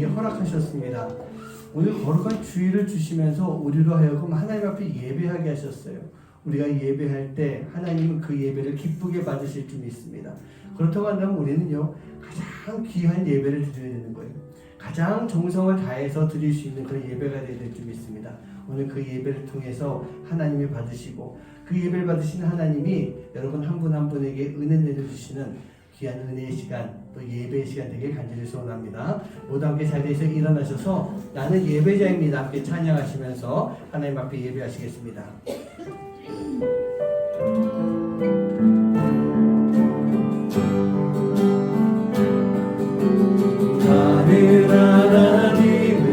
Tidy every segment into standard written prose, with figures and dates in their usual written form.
우리에게 허락하셨습니다. 오늘 거룩한 주일을 주시면서 우리로 하여금 하나님 앞에 예배하게 하셨어요. 우리가 예배할 때 하나님은 그 예배를 기쁘게 받으실 줄 믿습니다. 그렇다고 한다면 우리는요, 가장 귀한 예배를 드려야 되는 거예요. 가장 정성을 다해서 드릴 수 있는 그런 예배가 되어야 될 줄 믿습니다. 오늘 그 예배를 통해서 하나님이 받으시고 그 예배를 받으신 하나님이 여러분 한 분 한 분에게 은혜 내려주시는 귀한 은혜의 시간, 또 예배의 시간 되길 간절히 소원합니다. 모두 함께 자리에서 일어나셔서 나는 예배자입니다. 함께 찬양하시면서 하나님 앞에 예배하시겠습니다. 나는 하나님을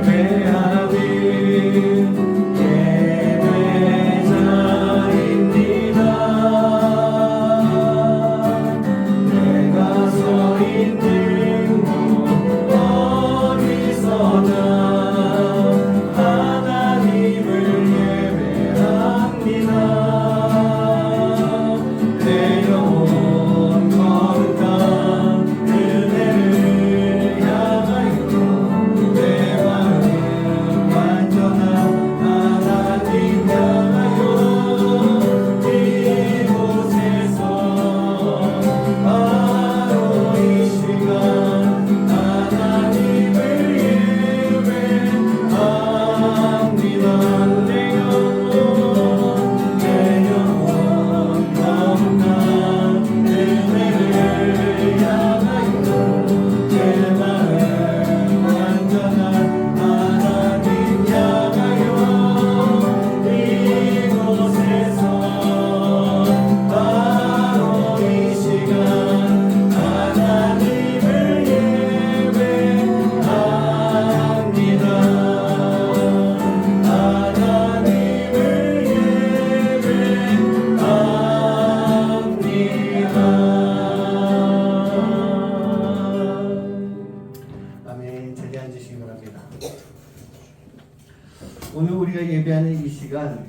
예배하는 예배자입니다. 내가 서 있는 곳 어디서나 하나님을 예배합니다. 내 영혼 거룩한 은혜를 향하여 내 마음 완전한 하나님 향하여 이곳에서 바로 이 시간 하나님을 예배합니다. 내 영혼 거룩한 은혜를 향하여 내 마음 완전한 하나님 향하여 이곳에서 바로 이 시간 하나님을 예배합니다. 아멘. 자리에 앉으시기 바랍니다. 오늘 우리가 예배하는 이 시간,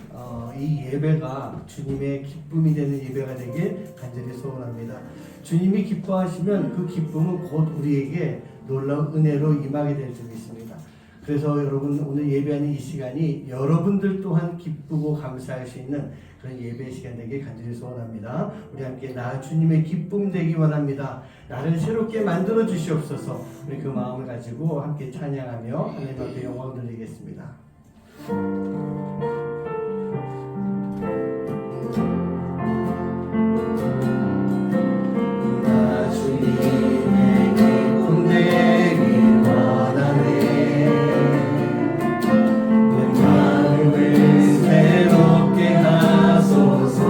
이 예배가 주님의 기쁨이 되는 예배가 되길 간절히 소원합니다. 주님이 기뻐하시면 그 기쁨은 곧 우리에게 놀라운 은혜로 임하게 될 줄 믿습니다. 그래서 여러분 오늘 예배하는 이 시간이 여러분들 또한 기쁘고 감사할 수 있는 그런 예배 시간 되길 간절히 소원합니다. 우리 함께 나 주님의 기쁨 되기 원합니다. 나를 새롭게 만들어 주시옵소서. 우리 그 마음을 가지고 함께 찬양하며 하나님 앞에 영광 돌리겠습니다. 나 주님의 기쁨 되기 원하네. 내 마음을 새롭게 하소서.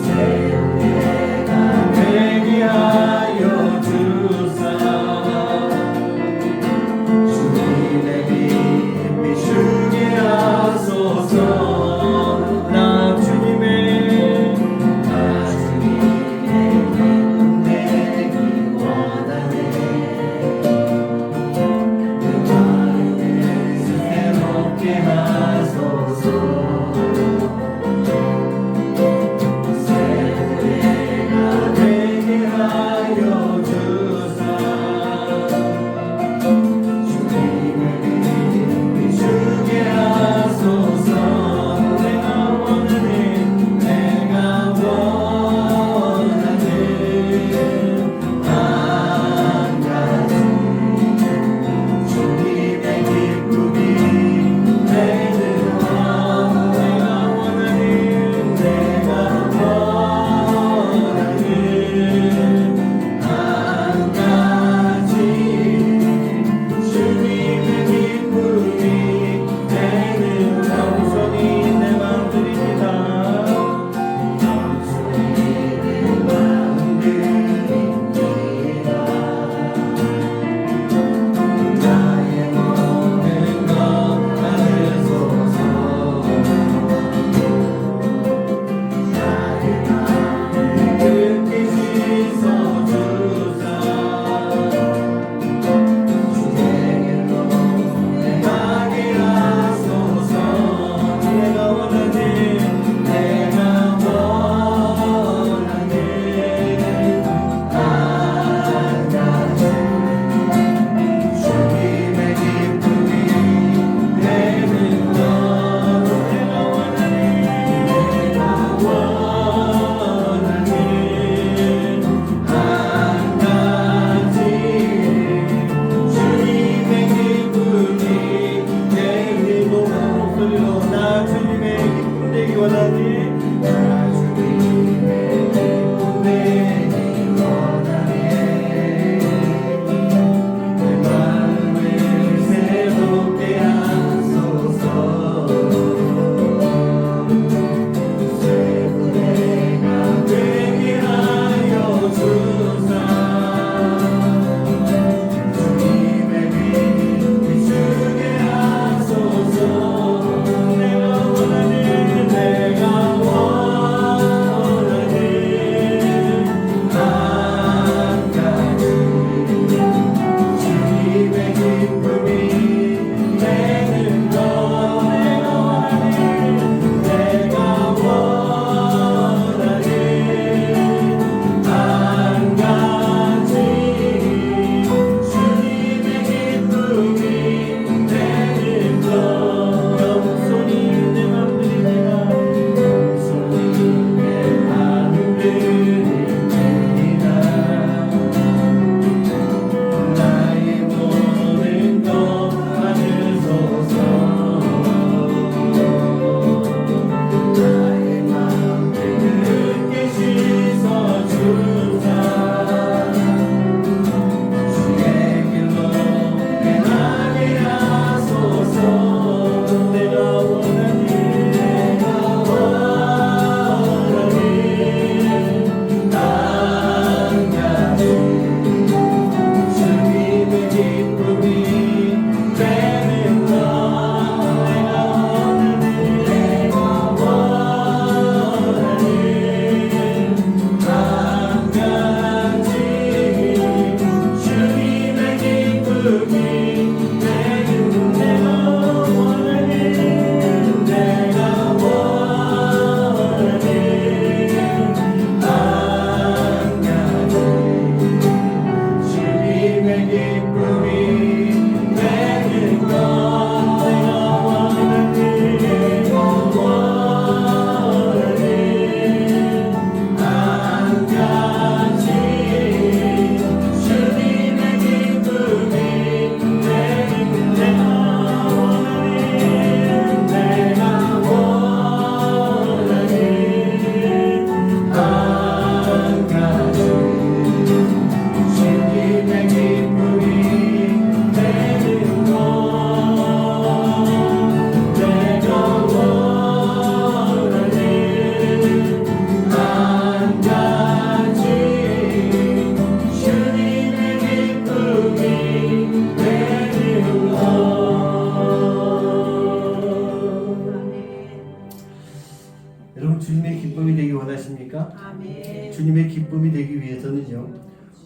새로운 내가 되게 하여 주사. 주님의 빛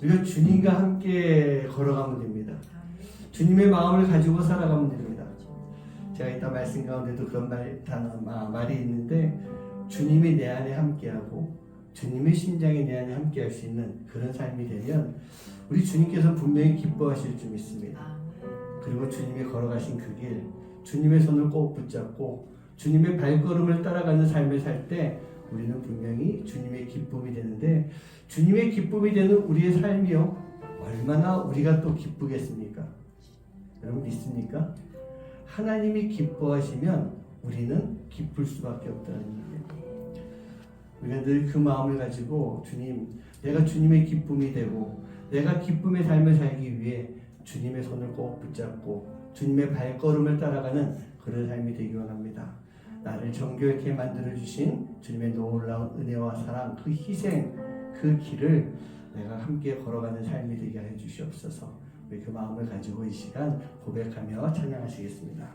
우리가 주님과 함께 걸어가면 됩니다. 주님의 마음을 가지고 살아가면 됩니다. 제가 이따 말씀 가운데도 그런 말이 있는데, 주님이 내 안에 함께하고 주님의 심장이 내 안에 함께할 수 있는 그런 삶이 되면 우리 주님께서 분명히 기뻐하실 줄 믿습니다. 그리고 주님이 걸어가신 그 길, 주님의 손을 꼭 붙잡고 주님의 발걸음을 따라가는 삶을 살 때 우리는 분명히 주님의 기쁨이 되는데, 주님의 기쁨이 되는 우리의 삶이요, 얼마나 우리가 또 기쁘겠습니까? 여러분 믿습니까? 하나님이 기뻐하시면 우리는 기쁠 수밖에 없다는 얘기예요. 우리가 늘 그 마음을 가지고, 주님, 내가 주님의 기쁨이 되고 내가 기쁨의 삶을 살기 위해 주님의 손을 꼭 붙잡고 주님의 발걸음을 따라가는 그런 삶이 되기 원합니다. 나를 정결케 만들어주신 주님의 놀라운 은혜와 사랑, 그 희생, 그 길을 내가 함께 걸어가는 삶이 되게 해 주시옵소서. 우리 그 마음을 가지고 이 시간 고백하며 찬양하시겠습니다.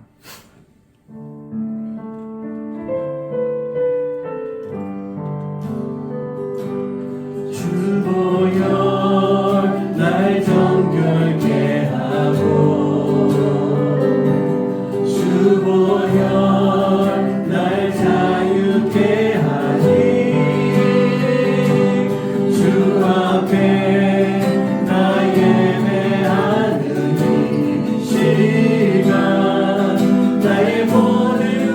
주 보혈 날 정결케 하고, 주 보혈 날 자유케 하니, 주 앞에 나 예배하는 이 시간, 나의 모든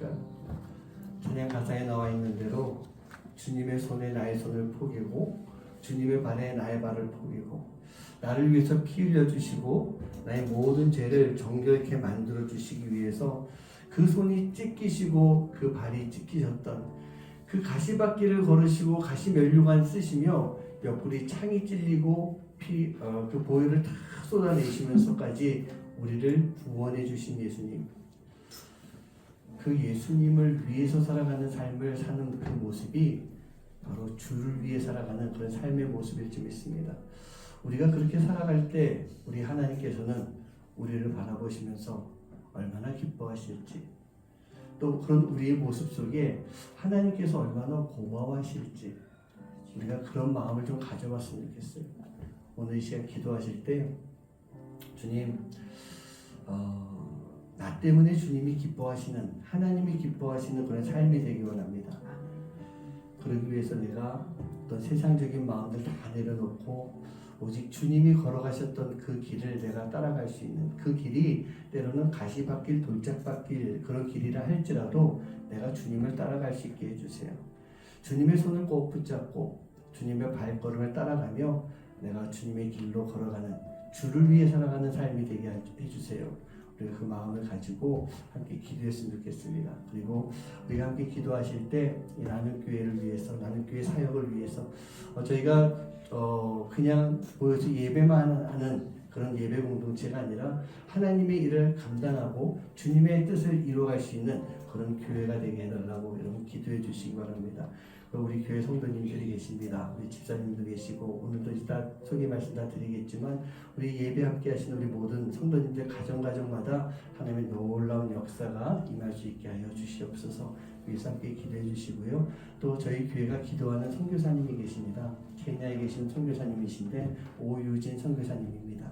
무엇일까요? 찬양 가사에 나와 있는 대로 주님의 손에 나의 손을 포개고 주님의 발에 나의 발을 포개고 나를 위해서 피 흘려 주시고 나의 모든 죄를 정결케 만들어 주시기 위해서 그 손이 찢기시고 그 발이 찢기셨던 그 가시밭길을 걸으시고 가시 면류관 쓰시며 옆구리 창이 찔리고 그 보혈을 다 쏟아내시면서까지 우리를 구원해 주신 예수님, 그 예수님을 위해서 살아가는 삶을 사는 그 모습이 바로 주를 위해 살아가는 그런 삶의 모습일 줄 믿습니다. 우리가 그렇게 살아갈 때 우리 하나님께서는 우리를 바라보시면서 얼마나 기뻐하실지, 또 그런 우리의 모습 속에 하나님께서 얼마나 고마워하실지 우리가 그런 마음을 좀 가져봤으면 좋겠어요. 오늘 이 시간 기도하실 때 주님, 나 때문에 주님이 기뻐하시는, 하나님이 기뻐하시는 그런 삶이 되기 원합니다. 그러기 위해서 내가 어떤 세상적인 마음들 다 내려놓고 오직 주님이 걸어가셨던 그 길을 내가 따라갈 수 있는, 그 길이 때로는 가시밭길, 돌짝밭길 그런 길이라 할지라도 내가 주님을 따라갈 수 있게 해주세요. 주님의 손을 꼭 붙잡고 주님의 발걸음을 따라가며 내가 주님의 길로 걸어가는, 주를 위해 살아가는 삶이 되게 해주세요. 우리가 그 마음을 가지고 함께 기도했으면 좋겠습니다. 그리고 우리가 함께 기도하실 때 이 나눔교회를 위해서, 나눔교회 사역을 위해서 저희가 그냥 모여서 예배만 하는 그런 예배 공동체가 아니라 하나님의 일을 감당하고 주님의 뜻을 이루어갈 수 있는 그런 교회가 되게 해달라고 여러분 기도해 주시기 바랍니다. 우리 교회 성도님들이 계십니다. 우리 집사님도 계시고 오늘도 다 소개 말씀 다 드리겠지만 우리 예배 함께 하시는 우리 모든 성도님들 가정마다 하나님의 놀라운 역사가 임할 수 있게 하여 주시옵소서. 위에서 함께 기도해 주시고요. 또 저희 교회가 기도하는 선교사님이 계십니다. 케냐에 계신 선교사님이신데 오유진 선교사님입니다.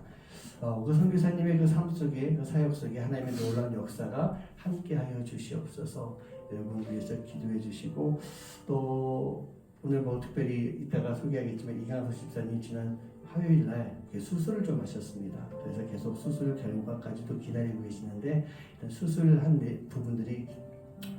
그 선교사님의 그 삶 속에, 그 사역 속에 하나님의 놀라운 역사가 함께하여 주시옵소서. 여러분 위해서 기도해 주시고, 또 오늘 특별히 이따가 소개하겠지만 이강서 집사님 지난 화요일날 수술을 좀 하셨습니다. 그래서 계속 수술 결과까지도 기다리고 계시는데 수술한 부분들이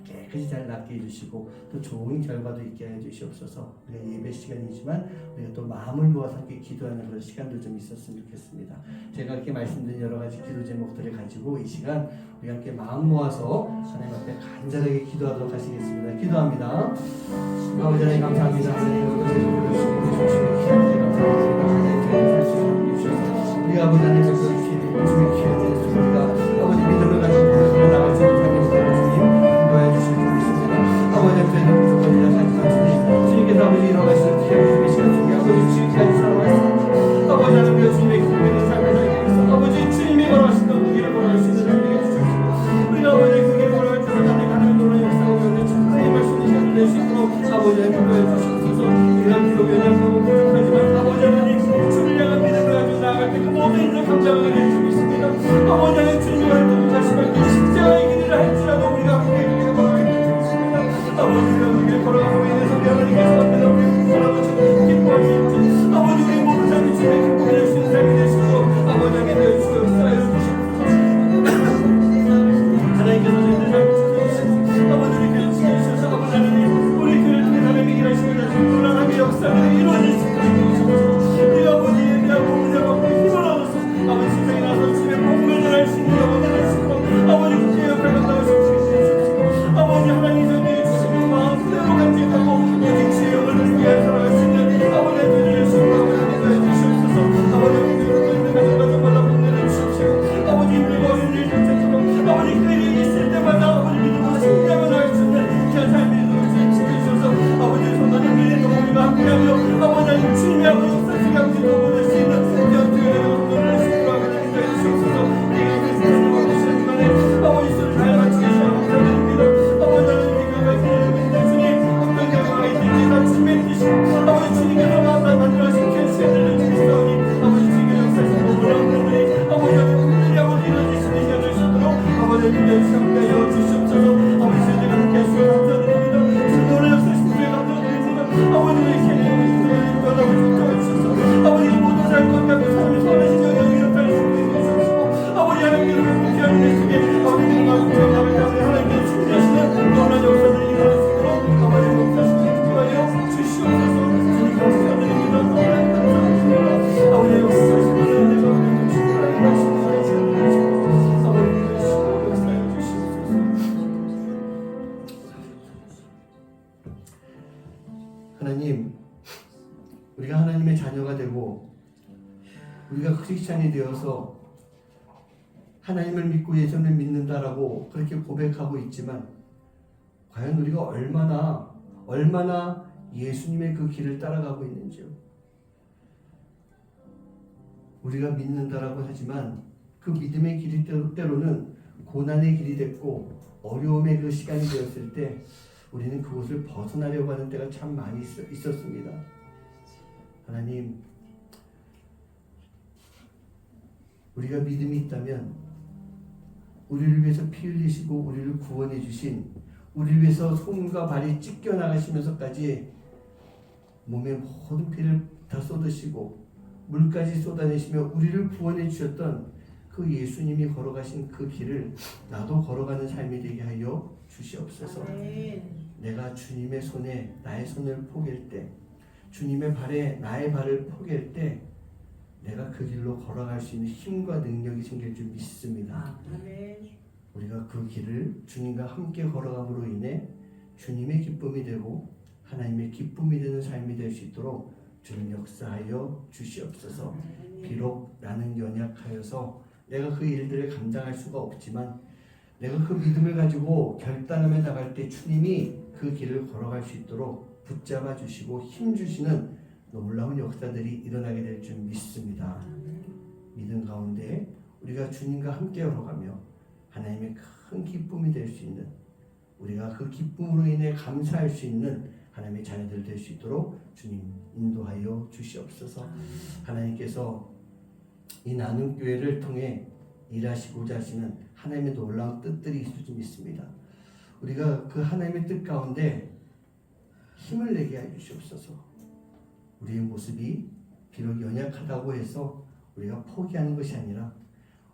깨끗이 잘 낫게 해주시고 또 좋은 결과도 있게 해주시옵소서. 우리가 예배 시간이지만 우리가 또 마음을 모아서 함께 기도하는 그런 시간도 좀 있었으면 좋겠습니다. 제가 이렇게 말씀드린 여러 가지 기도 제목들을 가지고 이 시간 우리 함께 마음 모아서 하나님 앞에 간절하게 기도하도록 하시겠습니다. 기도합니다. 아버지 하나님 감사합니다. 우리 아버지 하나님 주의 귀한 우리가 아버지 믿음을 가지고 나갈 수 있는 아버지 앞에는 무조건이라 생각하시니 주님께서 아버지 일어나시는 기회를 주시는 아버지 지금까지 살아왔습니다. 아버지 하나님께서 주님의 기쁨의 삶을 살기 위해서 아버지 주님이 걸어가시던 그 길을 걸어갈 수 있는 삶을 해주셨습니다. 우리가 아버지 그 길을 걸어갈 때 하나님의 놀라운 역사가 오는데 하나님의 말씀이 시간을 낼 수 있도록 아버지 하나님 인도해 주시옵소서. 우리가 비록 연약하고 부족하지만 아버지 하나님 주를 향한 믿음을 가지고 나아갈 때 그 모든 일을 감당하게 될 줄 믿습니다. 아버지 하나님 주님이 활동을 다시만 그 십자가의 길을 할지라도 우리가 함께 그렇게 걸어가게 될 줄 믿습니다. 아버지가 우리를 걸어가고 인해서 하나님께서 앞에서 우리를 살아보시고 기뻐하시는지 아버지 우리 모든 삶이 주님의 기쁨이 될 수 있는 삶이 되시도록 아버지 하나님 되어주시옵소서. 하나님께서 저희들 삶을 지켜주시옵소서. 아버지 우리께서 지켜주셔서 아버지 하나님 우리 교회를 통해 하나님의 일하시는 하나님, 우리가 하나님의 자녀가 되고 우리가 크리스찬이 되어서 하나님을 믿고 예수를 믿는다라고 그렇게 고백하고 있지만 과연 우리가 얼마나 예수님의 그 길을 따라가고 있는지요. 우리가 믿는다라고 하지만 그 믿음의 길이 때로는 고난의 길이 됐고 어려움의 그 시간이 되었을 때 우리는 그곳을 벗어나려고 하는 때가 참 많이 있었습니다. 하나님, 우리가 믿음이 있다면 우리를 위해서 피 흘리시고 우리를 구원해 주신, 우리를 위해서 손과 발이 찢겨 나가시면서까지 몸에 모든 피를 다 쏟으시고 물까지 쏟아내시며 우리를 구원해 주셨던 그 예수님이 걸어가신 그 길을 나도 걸어가는 삶이 되게 하여 주시옵소서. 내가 주님의 손에 나의 손을 포갤 때, 주님의 발에 나의 발을 포갤 때 내가 그 길로 걸어갈 수 있는 힘과 능력이 생길 줄 믿습니다. 우리가 그 길을 주님과 함께 걸어감으로 인해 주님의 기쁨이 되고 하나님의 기쁨이 되는 삶이 될 수 있도록 주님 역사하여 주시옵소서. 비록 나는 연약하여서 내가 그 일들을 감당할 수가 없지만 내가 그 믿음을 가지고 결단하며 나갈 때 주님이 그 길을 걸어갈 수 있도록 붙잡아 주시고 힘 주시는 놀라운 역사들이 일어나게 될 줄 믿습니다. 믿음 가운데 우리가 주님과 함께 걸어가며 하나님의 큰 기쁨이 될 수 있는, 우리가 그 기쁨으로 인해 감사할 수 있는 하나님의 자녀들 될 수 있도록 주님 인도하여 주시옵소서. 하나님께서 이 나눔교회를 통해 일하시고자 하시는 하나님의 놀라운 뜻들이 있을 줄 믿습니다. 우리가 그 하나님의 뜻 가운데 힘을 내게 해 주시옵소서. 우리의 모습이 비록 연약하다고 해서 우리가 포기하는 것이 아니라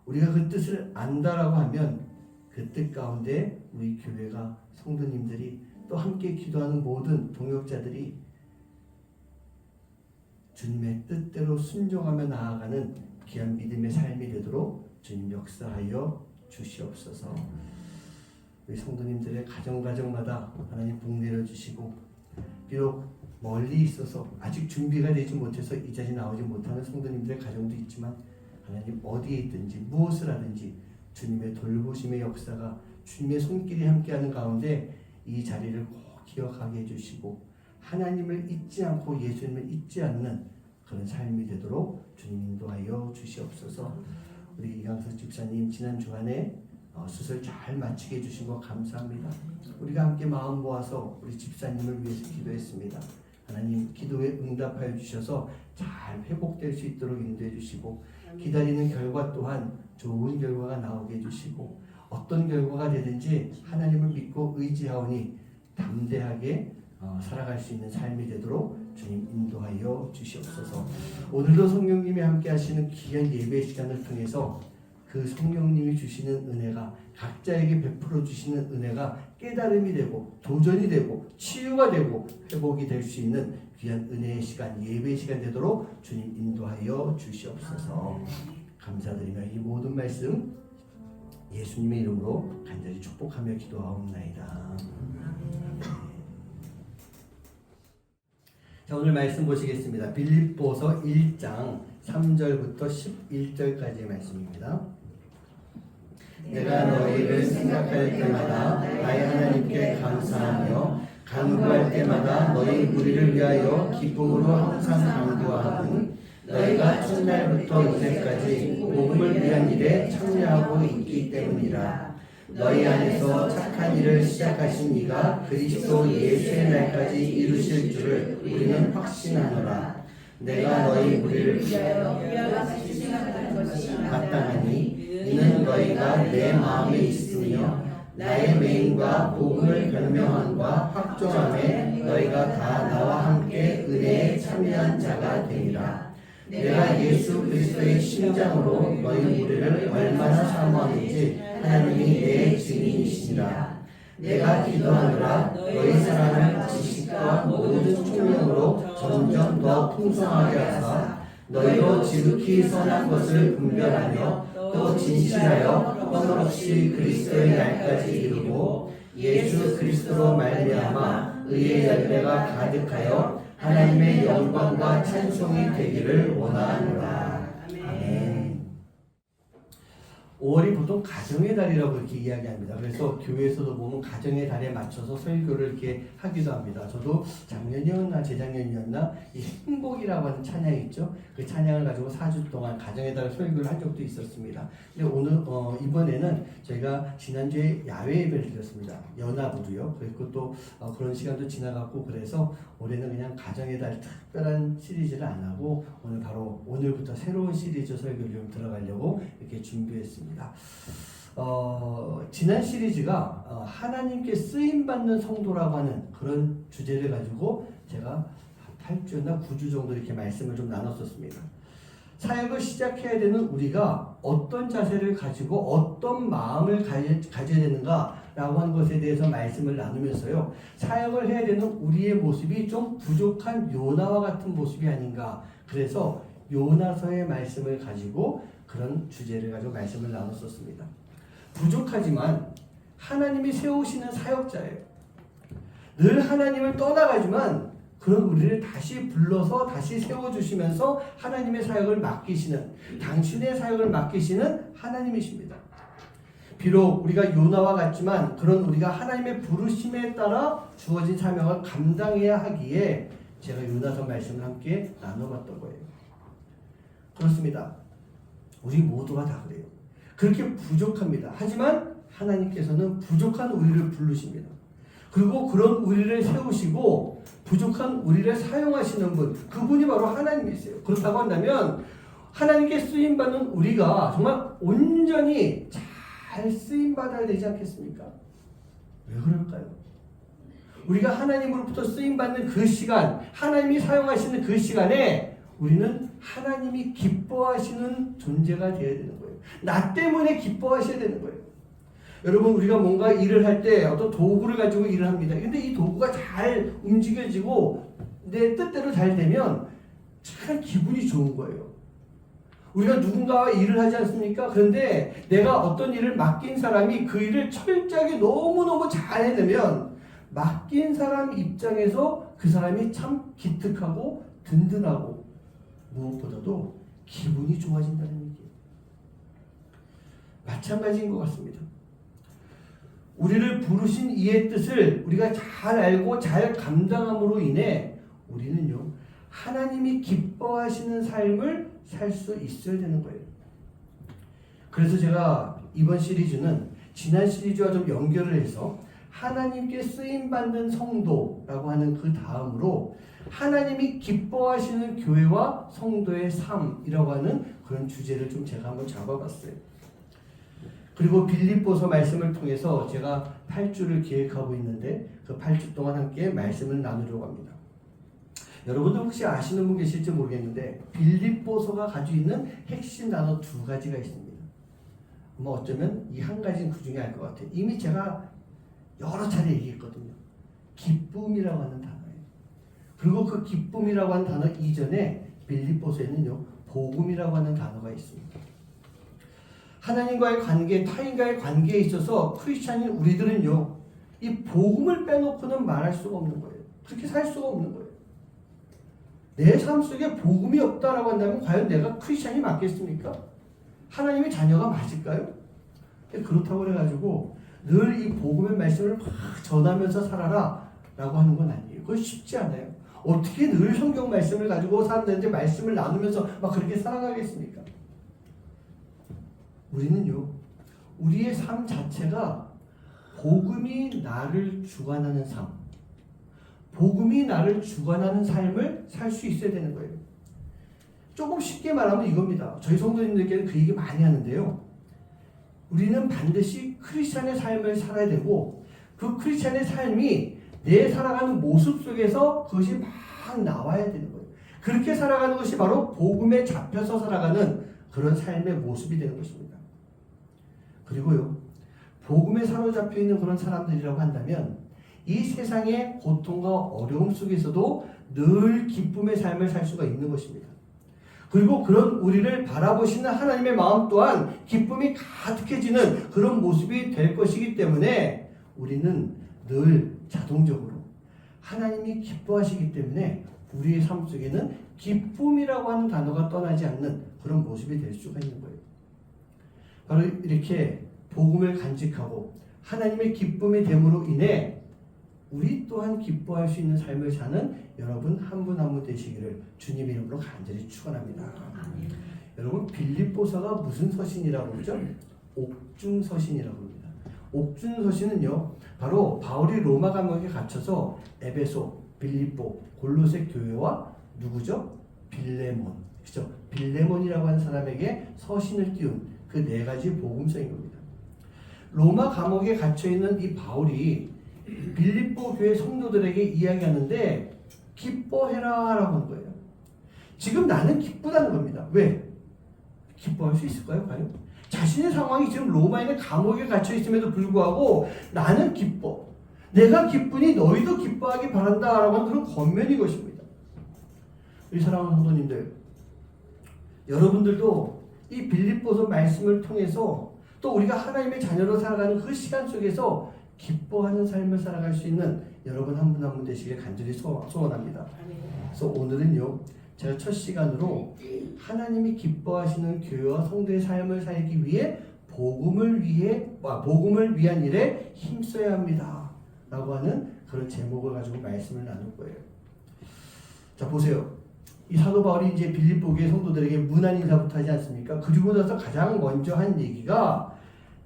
우리가 그 뜻을 안다라고 하면 그 뜻 가운데 우리 교회가 성도님들이 또 함께 기도하는 모든 동역자들이 주님의 뜻대로 순종하며 나아가는 귀한 믿음의 삶이 되도록 주님 역사하여 주시옵소서. 우리 성도님들의 가정마다 하나님 복 내려주시고 비록 멀리 있어서 아직 준비가 되지 못해서 이 자리에 나오지 못하는 성도님들의 가정도 있지만 하나님 어디에 있든지 무엇을 하든지 주님의 돌보심의 역사가 주님의 손길이 함께하는 가운데 이 자리를 꼭 기억하게 해주시고 하나님을 잊지 않고 예수님을 잊지 않는 그런 삶이 되도록 주님 인도하여 주시옵소서. 우리 이강석 집사님 지난 주간에 수술 잘 마치게 해주신 거 감사합니다. 우리가 함께 마음 모아서 우리 집사님을 위해서 기도했습니다. 하나님 기도에 응답하여 주셔서 잘 회복될 수 있도록 인도해 주시고 기다리는 결과 또한 좋은 결과가 나오게 해주시고 어떤 결과가 되든지 하나님을 믿고 의지하오니 담대하게 살아갈 수 있는 삶이 되도록 주님 인도하여 주시옵소서. 오늘도 성령님이 함께 하시는 귀한 예배 시간을 통해서 그 성령님이 주시는 은혜가 각자에게 베풀어 주시는 은혜가 깨달음이 되고 도전이 되고 치유가 되고 회복이 될 수 있는 귀한 은혜의 시간, 예배의 시간 되도록 주님 인도하여 주시옵소서. 감사드리며 이 모든 말씀 예수님의 이름으로 간절히 축복하며 기도하옵나이다. 자, 오늘 말씀 보시겠습니다. 빌립보서 1장 3절부터 11절까지의 말씀입니다. 내가 너희를 생각할 때마다 나의 하나님께 감사하며 간구할 때마다 너희 무리를 위하여 기쁨으로 항상 간구하거든 너희가 첫날부터 이제까지 복음을 위한 일에 참여하고 있기 때문이라. 너희 안에서 착한 일을 시작하신 이가 그리스도 예수의 날까지 이루실 줄을 우리는 확신하노라. 내가 너희 무리를 위하여 생각하는 것이 마땅하니 이는 너희가 내 마음에 있으며 나의 맹인과 복음을 변명함과 확정함에 너희가 다 나와 함께 은혜에 참여한 자가 되리라. 내가 예수 그리스도의 심장으로 너희 무리를 얼마나 사모하는지 하나님이 내 증인이시니라. 내가 기도하노라. 너희 사랑을 지식과 모든 총명으로 점점 더 풍성하게 하사 너희로 지극히 선한 것을 분별하며 또 진실하여 허물없이 그리스도의 날까지 이루고 예수 그리스도로 말미암아 의의 열매가 가득하여 하나님의 영광과 찬송이 되기를 원하노라. 아멘. 5월이 보통 가정의 달이라고 이렇게 이야기합니다. 그래서 교회에서도 보면 가정의 달에 맞춰서 설교를 이렇게 하기도 합니다. 저도 작년이었나 재작년이었나 이 행복이라고 하는 찬양이 있죠. 그 찬양을 가지고 4주 동안 가정의 달 설교를 한 적도 있었습니다. 근데 오늘 이번에는 저희가 지난주에 야외 예배를 드렸습니다. 연합으로요. 그리고 또 그런 시간도 지나갔고 그래서 올해는 그냥 가정의 달 특별한 시리즈를 안 하고 오늘 바로 오늘부터 새로운 시리즈 설교를 좀 들어가려고 이렇게 준비했습니다. 지난 시리즈가 하나님께 쓰임받는 성도라고 하는 그런 주제를 가지고 제가 8주나 9주 정도 이렇게 말씀을 좀 나눴었습니다. 사역을 시작해야 되는 우리가 어떤 자세를 가지고 어떤 마음을 가져야 되는가라고 하는 것에 대해서 말씀을 나누면서요. 사역을 해야 되는 우리의 모습이 좀 부족한 요나와 같은 모습이 아닌가. 그래서 요나서의 말씀을 가지고 그런 주제를 가지고 말씀을 나눴었습니다. 부족하지만 하나님이 세우시는 사역자예요. 늘 하나님을 떠나가지만 그런 우리를 다시 불러서 다시 세워주시면서 하나님의 사역을 맡기시는, 당신의 사역을 맡기시는 하나님이십니다. 비록 우리가 요나와 같지만 그런 우리가 하나님의 부르심에 따라 주어진 사명을 감당해야 하기에 제가 요나서 말씀을 함께 나눠봤던 거예요. 그렇습니다. 우리 모두가 다 그래요. 그렇게 부족합니다. 하지만 하나님께서는 부족한 우리를 부르십니다. 그리고 그런 우리를 세우시고 부족한 우리를 사용하시는 분, 그분이 바로 하나님이세요. 그렇다고 한다면 하나님께 쓰임받는 우리가 정말 온전히 잘 쓰임받아야 되지 않겠습니까? 왜 그럴까요? 우리가 하나님으로부터 쓰임받는 그 시간, 하나님이 사용하시는 그 시간에 우리는 하나님이 기뻐하시는 존재가 되어야 되는 거예요. 나 때문에 기뻐하셔야 되는 거예요. 여러분, 우리가 뭔가 일을 할 때 어떤 도구를 가지고 일을 합니다. 근데 이 도구가 잘 움직여지고 내 뜻대로 잘 되면 참 기분이 좋은 거예요. 우리가 누군가와 일을 하지 않습니까? 그런데 내가 어떤 일을 맡긴 사람이 그 일을 철저하게 너무너무 잘 해내면 맡긴 사람 입장에서 그 사람이 참 기특하고 든든하고 무엇보다도 기분이 좋아진다는 얘기예요. 마찬가지인 것 같습니다. 우리를 부르신 이의 뜻을 우리가 잘 알고 잘 감당함으로 인해 우리는요, 하나님이 기뻐하시는 삶을 살 수 있어야 되는 거예요. 그래서 제가 이번 시리즈는 지난 시리즈와 좀 연결을 해서 하나님께 쓰임받는 성도라고 하는 그 다음으로 하나님이 기뻐하시는 교회와 성도의 삶이라고 하는 그런 주제를 좀 제가 한번 잡아봤어요. 그리고 빌립보서 말씀을 통해서 제가 8주를 기획하고 있는데 그 8주 동안 함께 말씀을 나누려고 합니다. 여러분들 혹시 아시는 분 계실지 모르겠는데 빌립보서가 가지고 있는 핵심 단어 2가지가 있습니다. 뭐 어쩌면 이 한 가지는 그 중에 알 것 같아요. 이미 제가 여러 차례 얘기했거든요. 기쁨이라고 하는 단어예요. 그리고 그 기쁨이라고 하는 단어 이전에 빌립보서에는요, 복음이라고 하는 단어가 있습니다. 하나님과의 관계, 타인과의 관계에 있어서 크리스찬인 우리들은요, 이 복음을 빼놓고는 말할 수가 없는 거예요. 그렇게 살 수가 없는 거예요. 내 삶 속에 복음이 없다라고 한다면 과연 내가 크리스찬이 맞겠습니까? 하나님의 자녀가 맞을까요? 그렇다고 그래가지고 늘 이 복음의 말씀을 막 전하면서 살아라 라고 하는 건 아니에요. 그건 쉽지 않아요. 어떻게 늘 성경 말씀을 가지고 사람들한테 말씀을 나누면서 막 그렇게 살아가겠습니까? 우리는요, 우리의 삶 자체가 복음이 나를 주관하는 삶, 복음이 나를 주관하는 삶을 살 수 있어야 되는 거예요. 조금 쉽게 말하면 이겁니다. 저희 성도님들께는 그 얘기 많이 하는데요. 우리는 반드시 크리스찬의 삶을 살아야 되고 그 크리스찬의 삶이 내 살아가는 모습 속에서 그것이 막 나와야 되는 거예요. 그렇게 살아가는 것이 바로 복음에 잡혀서 살아가는 그런 삶의 모습이 되는 것입니다. 그리고요, 복음에 사로잡혀 있는 그런 사람들이라고 한다면 이 세상의 고통과 어려움 속에서도 늘 기쁨의 삶을 살 수가 있는 것입니다. 그리고 그런 우리를 바라보시는 하나님의 마음 또한 기쁨이 가득해지는 그런 모습이 될 것이기 때문에 우리는 늘 자동적으로 하나님이 기뻐하시기 때문에 우리의 삶 속에는 기쁨이라고 하는 단어가 떠나지 않는 그런 모습이 될 수가 있는 거예요. 바로 이렇게 복음을 간직하고 하나님의 기쁨이 됨으로 인해 우리 또한 기뻐할 수 있는 삶을 사는 여러분 한 분 한 분 되시기를 주님의 이름으로 간절히 축원합니다. 여러분 빌립보서가 무슨 서신이라고 그러죠? 옥중서신이라고 합니다. 옥중서신은요 바로 바울이 로마 감옥에 갇혀서 에베소, 빌립보, 골로새 교회와 누구죠? 빌레몬, 그죠? 빌레몬이라고 하는 사람에게 서신을 띄운 그 네 가지 복음서인 겁니다. 로마 감옥에 갇혀 있는 이 바울이 빌립보 교회 성도들에게 이야기하는데 기뻐해라라고 하는 거예요. 지금 나는 기쁘다는 겁니다. 왜? 기뻐할 수 있을까요? 과연? 자신의 상황이 지금 로마에 있는 감옥에 갇혀 있음에도 불구하고 나는 기뻐. 내가 기쁘니 너희도 기뻐하기 바란다라고 하는 그런 권면인 것입니다. 우리 사랑하는 성도님들, 여러분들도 이 빌립보서 말씀을 통해서 또 우리가 하나님의 자녀로 살아가는 그 시간 속에서 기뻐하는 삶을 살아갈 수 있는 여러분 한 분 한 분 되시길 간절히 소원합니다. 그래서 오늘은요 제가 첫 시간으로 하나님이 기뻐하시는 교회와 성도의 삶을 살기 위해 복음을 위한 일에 힘써야 합니다 라고 하는 그런 제목을 가지고 말씀을 나눌 거예요. 자 보세요. 이 사도 바울이 이제 빌립보 교회 성도들에게 문안 인사부터 하지 않습니까? 그리고 나서 가장 먼저 한 얘기가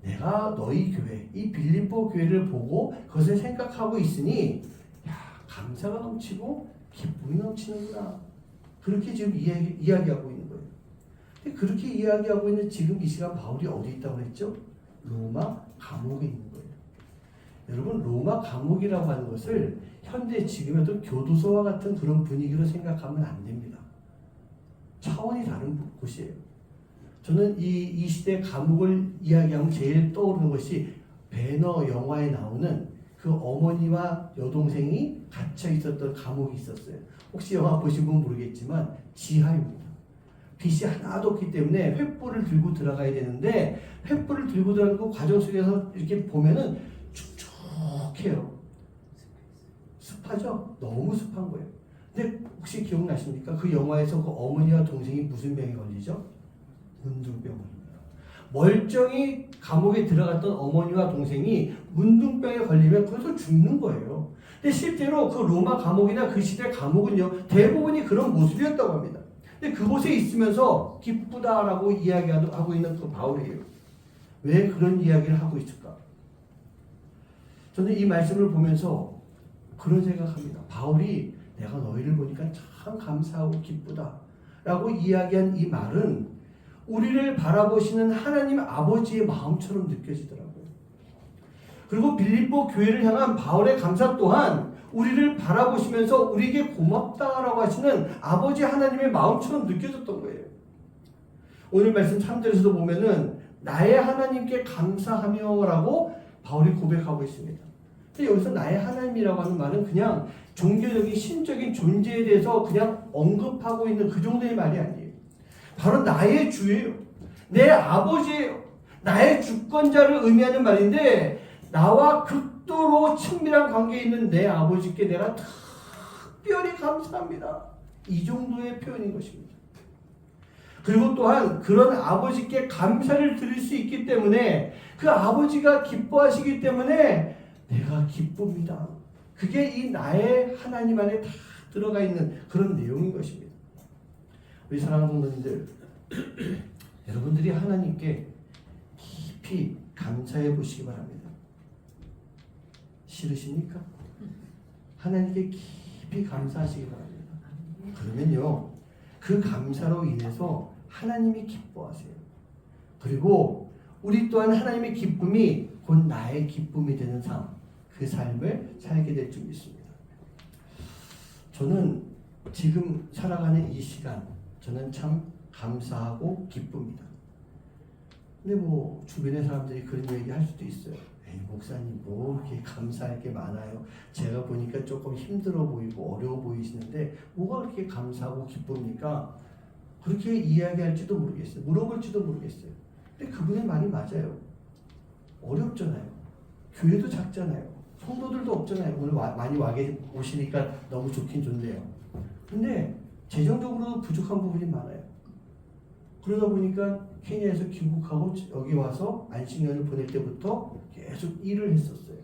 내가 너희 교회, 이 빌립보 교회를 보고 그것을 생각하고 있으니 야, 감사가 넘치고 기쁨이 넘치는구나. 그렇게 지금 이야기하고 있는 거예요. 근데 그렇게 이야기하고 있는 지금 이 시간 바울이 어디 있다고 했죠? 로마 감옥에 있는 거예요. 여러분 로마 감옥이라고 하는 것을 현대 지금의 어떤 교도소와 같은 그런 분위기로 생각하면 안 됩니다. 차원이 다른 곳이에요. 저는 이 시대 감옥을 이야기하면 제일 떠오르는 것이 배너 영화에 나오는 그 어머니와 여동생이 갇혀 있었던 감옥이 있었어요. 혹시 영화 보신 분 모르겠지만 지하입니다. 빛이 하나도 없기 때문에 횃불을 들고 들어가야 되는데 횃불을 들고 들어가는 그 과정 속에서 이렇게 보면은 축축해요. 습하죠? 너무 습한 거예요. 근데 혹시 기억나십니까? 그 영화에서 그 어머니와 동생이 무슨 병에 걸리죠? 문둥병입니다. 멀쩡히 감옥에 들어갔던 어머니와 동생이 문둥병에 걸리면 거기서 죽는 거예요. 근데 실제로 그 로마 감옥이나 그 시대 감옥은요 대부분이 그런 모습이었다고 합니다. 근데 그곳에 있으면서 기쁘다라고 이야기하고 있는 그 바울이에요. 왜 그런 이야기를 하고 있을까? 저는 이 말씀을 보면서 그런 생각합니다. 바울이 내가 너희를 보니까 참 감사하고 기쁘다 라고 이야기한 이 말은 우리를 바라보시는 하나님 아버지의 마음처럼 느껴지더라고요. 그리고 빌립보 교회를 향한 바울의 감사 또한 우리를 바라보시면서 우리에게 고맙다라고 하시는 아버지 하나님의 마음처럼 느껴졌던 거예요. 오늘 말씀 3절에서도 보면은 나의 하나님께 감사하며 라고 바울이 고백하고 있습니다. 근데 여기서 나의 하나님이라고 하는 말은 그냥 종교적인 신적인 존재에 대해서 그냥 언급하고 있는 그 정도의 말이 아니에요. 바로 나의 주예요. 내 아버지예요. 나의 주권자를 의미하는 말인데 나와 극도로 친밀한 관계에 있는 내 아버지께 내가 특별히 감사합니다. 이 정도의 표현인 것입니다. 그리고 또한 그런 아버지께 감사를 드릴 수 있기 때문에 그 아버지가 기뻐하시기 때문에 내가 기쁩니다. 그게 이 나의 하나님 안에 다 들어가 있는 그런 내용인 것입니다. 우리 사랑하는 성도님들, 여러분들이 하나님께 깊이 감사해 보시기 바랍니다. 싫으십니까? 하나님께 깊이 감사하시기 바랍니다. 그러면요, 그 감사로 인해서 하나님이 기뻐하세요. 그리고 우리 또한 하나님의 기쁨이 곧 나의 기쁨이 되는 삶, 그 삶을 살게 될 줄 믿습니다. 저는 지금 살아가는 이 시간, 저는 참 감사하고 기쁩니다. 근데 뭐 주변의 사람들이 그런 얘기 할 수도 있어요. 에이, 목사님 뭐 이렇게 감사할 게 많아요. 제가 보니까 조금 힘들어 보이고 어려워 보이시는데 뭐가 그렇게 감사하고 기쁩니까? 그렇게 이야기할지도 모르겠어요. 물어볼지도 모르겠어요. 근데 그분의 말이 맞아요. 어렵잖아요. 교회도 작잖아요. 성도들도 없잖아요. 오늘 많이 오시니까 너무 좋긴 좋네요. 근데 재정적으로도 부족한 부분이 많아요. 그러다 보니까 케냐에서 귀국하고 여기 와서 안식년을 보낼 때부터 계속 일을 했었어요.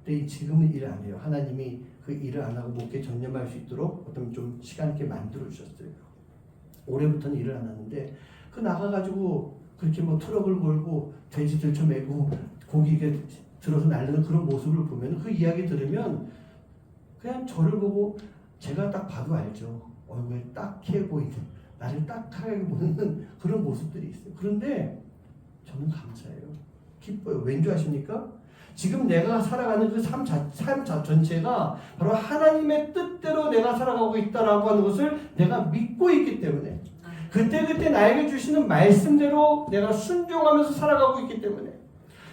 근데 지금은 일 안 해요. 하나님이 그 일을 안 하고 목회에 전념할 수 있도록 어떤 좀 시간 있게 만들어 주셨어요. 올해부터는 일을 안 하는데 그 나가가지고 그렇게 뭐 트럭을 몰고 돼지 들쳐매고 고기 이렇게 들어서 날리는 그런 모습을 보면 그 이야기 들으면 그냥 저를 보고 제가 딱 봐도 알죠. 얼굴에 딱해 보이는 나를 딱하게 보는 그런 모습들이 있어요. 그런데 저는 감사해요. 기뻐요. 왠지 아십니까? 지금 내가 살아가는 그 삶 전체가 바로 하나님의 뜻대로 내가 살아가고 있다라고 하는 것을 내가 믿고 있기 때문에 그때그때 나에게 주시는 말씀대로 내가 순종하면서 살아가고 있기 때문에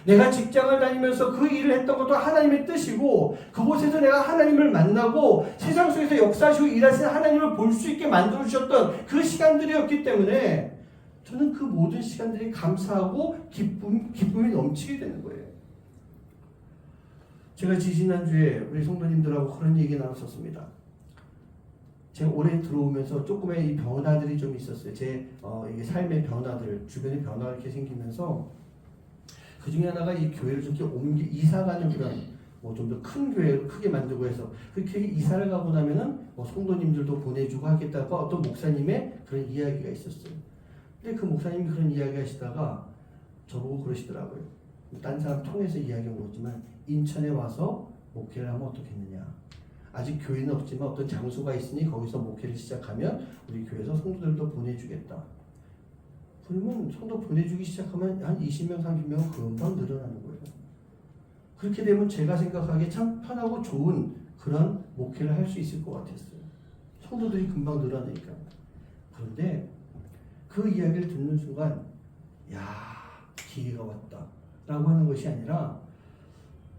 내가 직장을 다니면서 그 일을 했던 것도 하나님의 뜻이고 그곳에서 내가 하나님을 만나고 세상 속에서 역사하시고 일하시는 하나님을 볼 수 있게 만들어주셨던 그 시간들이었기 때문에 저는 그 모든 시간들이 감사하고 기쁨이 넘치게 되는 거예요. 제가 지지난주에 우리 성도님들하고 그런 얘기 나눴었습니다. 제가 올해 들어오면서 조금의 이 변화들이 좀 있었어요. 제 이게 삶의 변화들, 주변의 변화가 이렇게 생기면서 그 중에 하나가 이 교회를 좀 이렇게 이사가는 그런 뭐 좀 더 큰 교회로 크게 만들고 해서 그렇게 이사를 가고 나면은 뭐 성도님들도 보내주고 하겠다고 어떤 목사님의 그런 이야기가 있었어요. 근데 그 목사님이 그런 이야기 하시다가 저보고 그러시더라고요. 딴 사람 통해서 이야기한 거지만 인천에 와서 목회를 하면 어떻겠느냐. 아직 교회는 없지만 어떤 장소가 있으니 거기서 목회를 시작하면 우리 교회에서 성도들도 보내주겠다. 그러면 성도 보내주기 시작하면 한 20명, 30명은 금방 늘어나는 거예요. 그렇게 되면 제가 생각하기에 참 편하고 좋은 그런 목회를 할 수 있을 것 같았어요. 성도들이 금방 늘어나니까. 그런데 그 이야기를 듣는 순간 야, 기회가 왔다 라고 하는 것이 아니라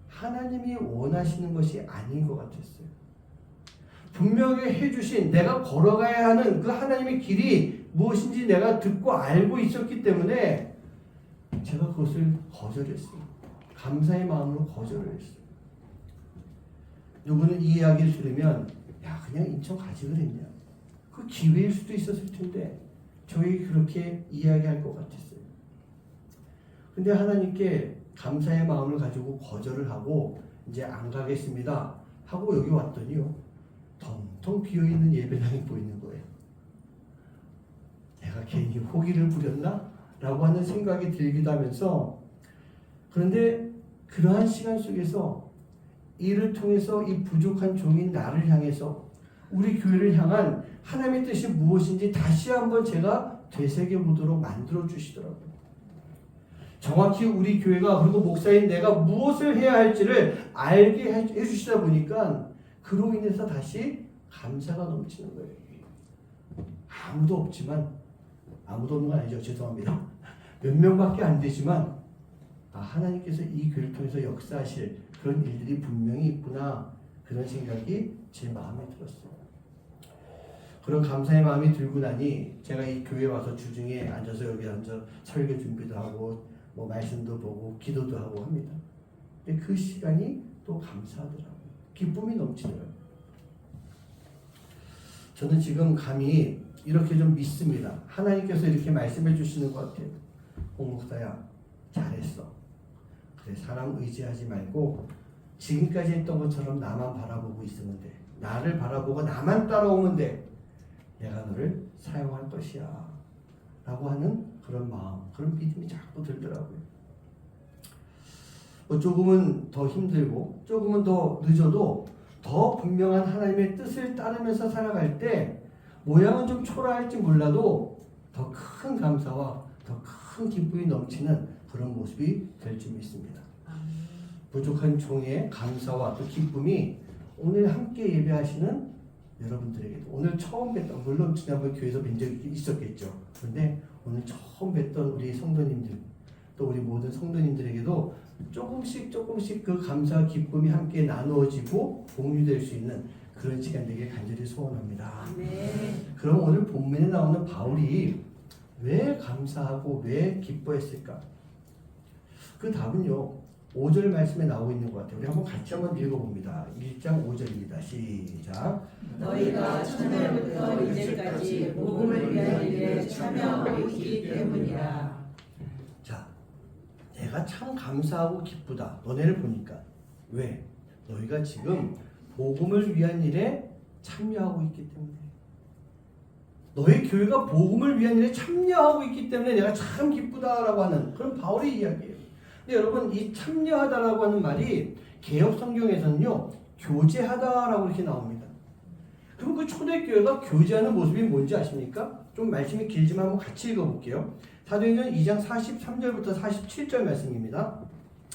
하나님이 원하시는 것이 아닌 것 같았어요. 분명히 해주신 내가 걸어가야 하는 그 하나님의 길이 무엇인지 내가 듣고 알고 있었기 때문에 제가 그것을 거절했어요. 감사의 마음으로 거절을 했어요. 누구는 이 이야기를 들으면 야 그냥 인천 가지 그랬냐. 그 기회일 수도 있었을 텐데 저희 그렇게 이야기할 것 같았어요. 근데 하나님께 감사의 마음을 가지고 거절을 하고 이제 안 가겠습니다 하고 여기 왔더니요. 텅텅 비어있는 예배당이 보이는 거예요. 내가 괜히 호기를 부렸나? 라고 하는 생각이 들기도 하면서 그런데 그러한 시간 속에서 이를 통해서 이 부족한 종인 나를 향해서 우리 교회를 향한 하나님의 뜻이 무엇인지 다시 한번 제가 되새겨보도록 만들어 주시더라고요. 정확히 우리 교회가 그리고 목사인 내가 무엇을 해야 할지를 알게 해주시다 보니까 그로 인해서 다시 감사가 넘치는 거예요. 아무도 없지만 아무도 없는 건 아니죠. 죄송합니다. 몇 명밖에 안 되지만 하나님께서 이 교회를 통해서 역사하실 그런 일들이 분명히 있구나 그런 생각이 제 마음에 들었어요. 그런 감사의 마음이 들고 나니 제가 이 교회에 와서 주중에 앉아서 여기 앉아 설교 준비도 하고 뭐 말씀도 보고 기도도 하고 합니다. 근데 그 시간이 또 감사하더라고요. 기쁨이 넘치더라고요. 저는 지금 감히 이렇게 좀 믿습니다. 하나님께서 이렇게 말씀해 주시는 것 같아요. 홍 목사야 잘했어. 그래 사람 의지하지 말고 지금까지 했던 것처럼 나만 바라보고 있으면 돼. 나를 바라보고 나만 따라오면 돼. 내가 너를 사용할 것이야 라고 하는 그런 마음, 그런 믿음이 자꾸 들더라고요. 뭐 조금은 더 힘들고 조금은 더 늦어도 더 분명한 하나님의 뜻을 따르면서 살아갈 때 모양은 좀 초라할지 몰라도 더 큰 감사와 더 큰 기쁨이 넘치는 그런 모습이 될 줄 믿습니다. 부족한 종의 감사와 또 기쁨이 오늘 함께 예배하시는 여러분들에게도 오늘 처음 뵀던 물론 지난번 교회에서 뵌 적이 있었겠죠. 그런데 오늘 처음 뵀던 우리 성도님들 또 우리 모든 성도님들에게도 조금씩 그 감사와 기쁨이 함께 나누어지고 공유될 수 있는 그런 시간 되길 간절히 소원합니다. 네. 그럼 오늘 본문에 나오는 바울이 왜 감사하고 왜 기뻐했을까? 그 답은요. 5절 말씀에 나오고 있는 것 같아요. 우리 한번 같이 한번 읽어봅니다. 1장 5절입니다. 시작. 너희가 첫날부터 이제까지 복음을 위한 일에 참여하고 있기 때문이라. 자, 내가 참 감사하고 기쁘다. 너네를 보니까. 왜? 너희가 지금 복음을 위한 일에 참여하고 있기 때문에. 너희 교회가 복음을 위한 일에 참여하고 있기 때문에 내가 참 기쁘다라고 하는 그런 바울의 이야기예요. 근데 여러분, 이 참여하다라고 하는 말이 개역 성경에서는요, 교제하다라고 이렇게 나옵니다. 그럼 그 초대교회가 교제하는 모습이 뭔지 아십니까? 좀 말씀이 길지만 한번 같이 읽어볼게요. 사도행전 2장 43절부터 47절 말씀입니다.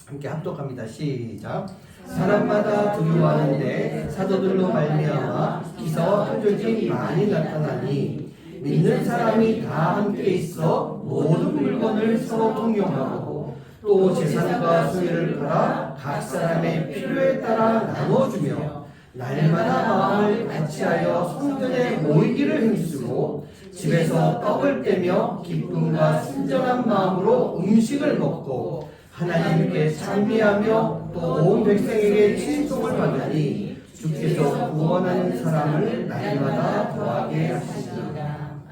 함께 합독합니다. 시작. 사람마다 두려워하는데 사도들로 말미암아 기사와 표적이 많이 나타나니 믿는 사람이 다 함께 있어 모든 물건을 서로 통용하고 또 재산과 소유를 팔아 각 사람의 필요에 따라 나눠주며 날마다 마음을 같이하여 성전에 모이기를 힘쓰고 집에서 떡을 떼며 기쁨과 순전한 마음으로 음식을 먹고 하나님께 찬미하며 또 온 백성에게 칭송을 받으니 주께서 구원하는 사람을 날마다 더하게 하시니라.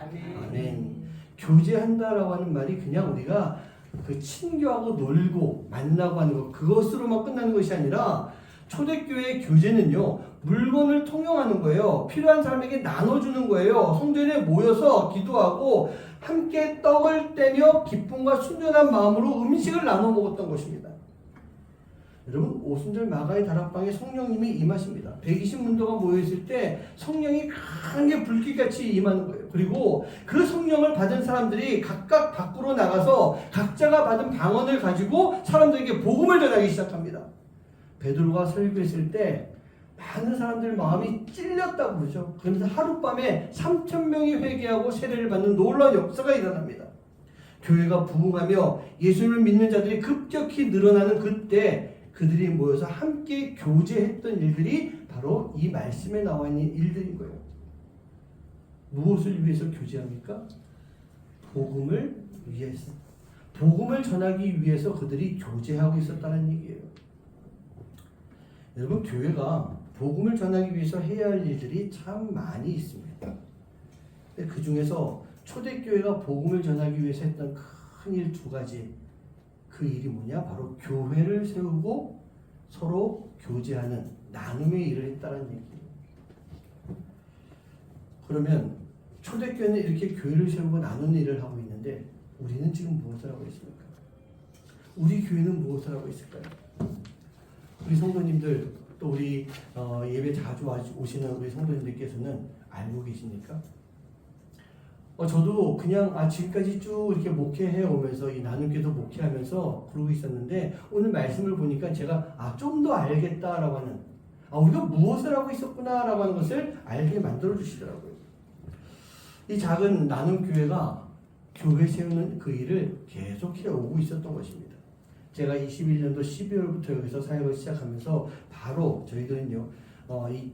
아멘. 교제한다라고 하는 말이 그냥 우리가 그 친교하고 놀고 만나고 하는 것, 그것으로만 끝나는 것이 아니라 초대교회의 교제는요, 물건을 통용하는 거예요. 필요한 사람에게 나눠주는 거예요. 성전에 모여서 기도하고 함께 떡을 떼며 기쁨과 순전한 마음으로 음식을 나눠 먹었던 것입니다. 여러분, 오순절 마가의 다락방에 성령님이 임하십니다. 120문도가 모여있을 때 성령이 강하게 불길같이 임하는 거예요. 그리고 그 성령을 받은 사람들이 각각 밖으로 나가서 각자가 받은 방언을 가지고 사람들에게 복음을 전하기 시작합니다. 베드로가 설교했을 때 많은 사람들 마음이 찔렸다고 그러죠. 그러면서 하룻밤에 3,000명이 회개하고 세례를 받는 놀라운 역사가 일어납니다. 교회가 부흥하며 예수님을 믿는 자들이 급격히 늘어나는 그때 그들이 모여서 함께 교제했던 일들이 바로 이 말씀에 나와 있는 일들인 거예요. 무엇을 위해서 교제합니까? 복음을 위해서. 복음을 전하기 위해서 그들이 교제하고 있었다는 얘기예요. 여러분, 교회가 복음을 전하기 위해서 해야 할 일들이 참 많이 있습니다. 그 중에서 초대교회가 복음을 전하기 위해서 했던 큰 일 두 가지, 그 일이 뭐냐? 바로 교회를 세우고 서로 교제하는 나눔의 일을 했다는 얘기예요. 그러면 초대교회는 이렇게 교회를 세우고 나누는 일을 하고 있는데 우리는 지금 무엇을 하고 있습니까? 우리 교회는 무엇을 하고 있을까요? 우리 성도님들, 또 우리 예배 자주 오시는 우리 성도님들께서는 알고 계십니까? 저도 그냥 지금까지 쭉 이렇게 목회해 오면서 이 나눔기도 목회하면서 그러고 있었는데 오늘 말씀을 보니까 제가 좀 더 알겠다라고 하는, 우리가 무엇을 하고 있었구나라고 하는 것을 알게 만들어 주시더라고요. 이 작은 나눔교회가 교회 세우는 그 일을 계속해 오고 있었던 것입니다. 제가 21년도 12월부터 여기서 사역을 시작하면서 바로 저희들은요,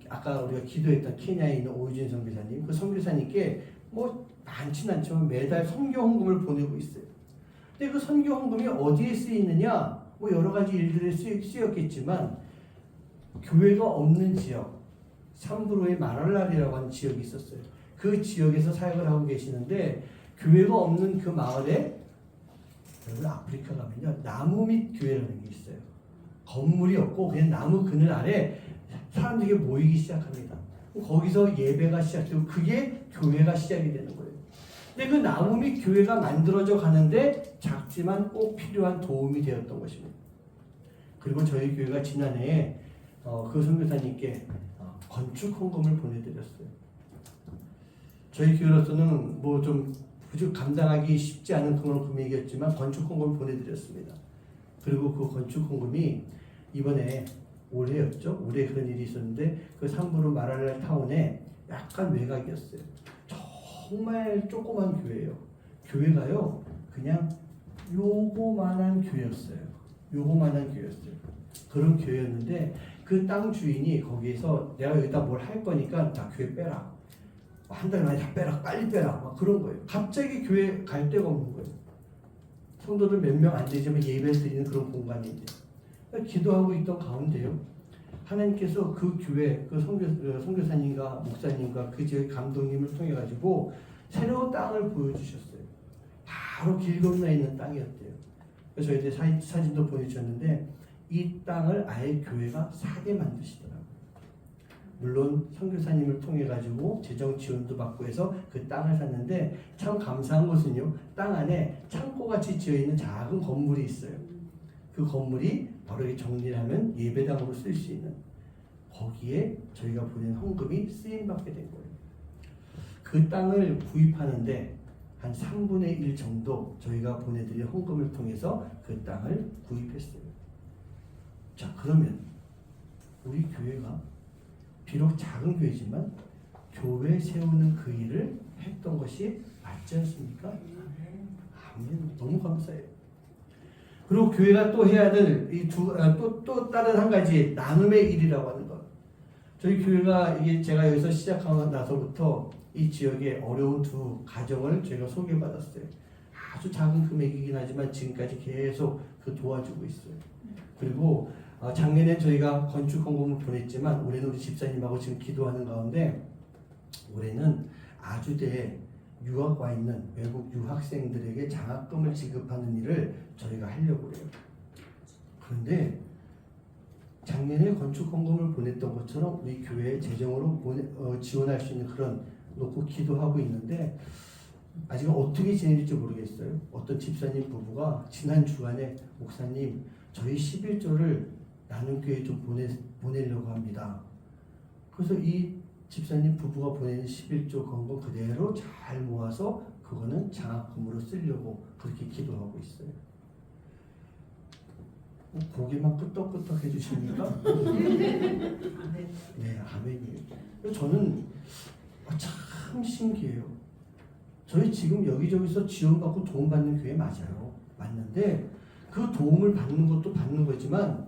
아까 우리가 기도했던 케냐에 있는 오유진 선교사님, 그 선교사님께 많지는 않지만 매달 선교 헌금을 보내고 있어요. 근데 그 선교 헌금이 어디에 쓰이느냐? 여러 가지 일들에 쓰였겠지만 교회가 없는 지역, 삼브로의 마랄랄이라고 하는 지역이 있었어요. 그 지역에서 사역을 하고 계시는데 교회가 없는 그 마을에, 여러분 아프리카 가면요, 나무 밑 교회라는 게 있어요. 건물이 없고 그냥 나무 그늘 아래 사람들이 모이기 시작합니다. 거기서 예배가 시작되고 그게 교회가 시작이 되는 거예요. 근데 그 나무 밑 교회가 만들어져 가는데 작지만 꼭 필요한 도움이 되었던 것입니다. 그리고 저희 교회가 지난해에 그 선교사님께 건축 헌금을 보내드렸어요. 저희 교회로서는 좀 감당하기 쉽지 않은 그런 금액이었지만 건축 헌금을 보내드렸습니다. 그리고 그 건축 헌금이 이번에 올해였죠. 올해 그런 일이 있었는데 그 삼브로 마랄랄 타운에 약간 외곽이었어요. 정말 조그만 교회예요. 교회가요, 그냥 요거만한 교회였어요. 요거만한 교회였어요. 그런 교회였는데 그 땅 주인이 거기에서 내가 여기다 뭘 할 거니까 다 교회 빼라. 한 달 만에 다 빼라. 빨리 빼라. 막 그런 거예요. 갑자기 교회 갈 데가 없는 거예요. 성도들 몇 명 안 되지만 예배를 드리는 그런 공간인데. 기도하고 있던 가운데요, 하나님께서 그 교회, 그 선교사님과 목사님과 그 지역 감독님을 통해 가지고 새로운 땅을 보여주셨어요. 바로 길 건너 있는 땅이었대요. 그래서 저희들 사진도 보내주셨는데 이 땅을 아예 교회가 사게 만드시더라고요. 물론 선교사님을 통해 가지고 재정 지원도 받고 해서 그 땅을 샀는데 참 감사한 것은요, 땅 안에 창고같이 지어 있는 작은 건물이 있어요. 그 건물이 바로 이 정리를 하면 예배당으로 쓸 수 있는, 거기에 저희가 보낸 헌금이 쓰임받게 된 거예요. 그 땅을 구입하는데 한 3분의 1 정도 저희가 보내드린 헌금을 통해서 그 땅을 구입했어요. 자, 그러면 우리 교회가 비록 작은 교회지만 교회 세우는 그 일을 했던 것이 맞지 않습니까? 아멘. 너무 감사해요. 그리고 교회가 또 해야 될 또 다른 한 가지 나눔의 일이라고 하는 것. 저희 교회가 이게 제가 여기서 시작하고 나서부터 이 지역에 어려운 두 가정을 저희가 소개받았어요. 아주 작은 금액이긴 하지만 지금까지 계속 그 도와주고 있어요. 그리고 작년에 저희가 건축 헌금을 보냈지만 올해는 우리 집사님하고 지금 기도하는 가운데 올해는 아주대에 유학 와 있는 외국 유학생들에게 장학금을 지급하는 일을 저희가 하려고 해요. 그런데 작년에 건축 헌금을 보냈던 것처럼 우리 교회 재정으로 지원할 수 있는 그런 놓고 기도하고 있는데 아직은 어떻게 지낼지 모르겠어요. 어떤 집사님 부부가 지난 주간에 목사님 저희 11조를 나눔교회에 좀 보내려고 합니다. 그래서 이 집사님 부부가 보내는 11조 건거 그대로 잘 모아서 그거는 장학금으로 쓰려고 그렇게 기도하고 있어요. 고개만 끄덕끄덕 해주십니까? 네, 아멘이에요. 저는 참 신기해요. 저희 지금 여기저기서 지원받고 도움받는 교회 맞아요. 맞는데 그 도움을 받는 것도 받는 거지만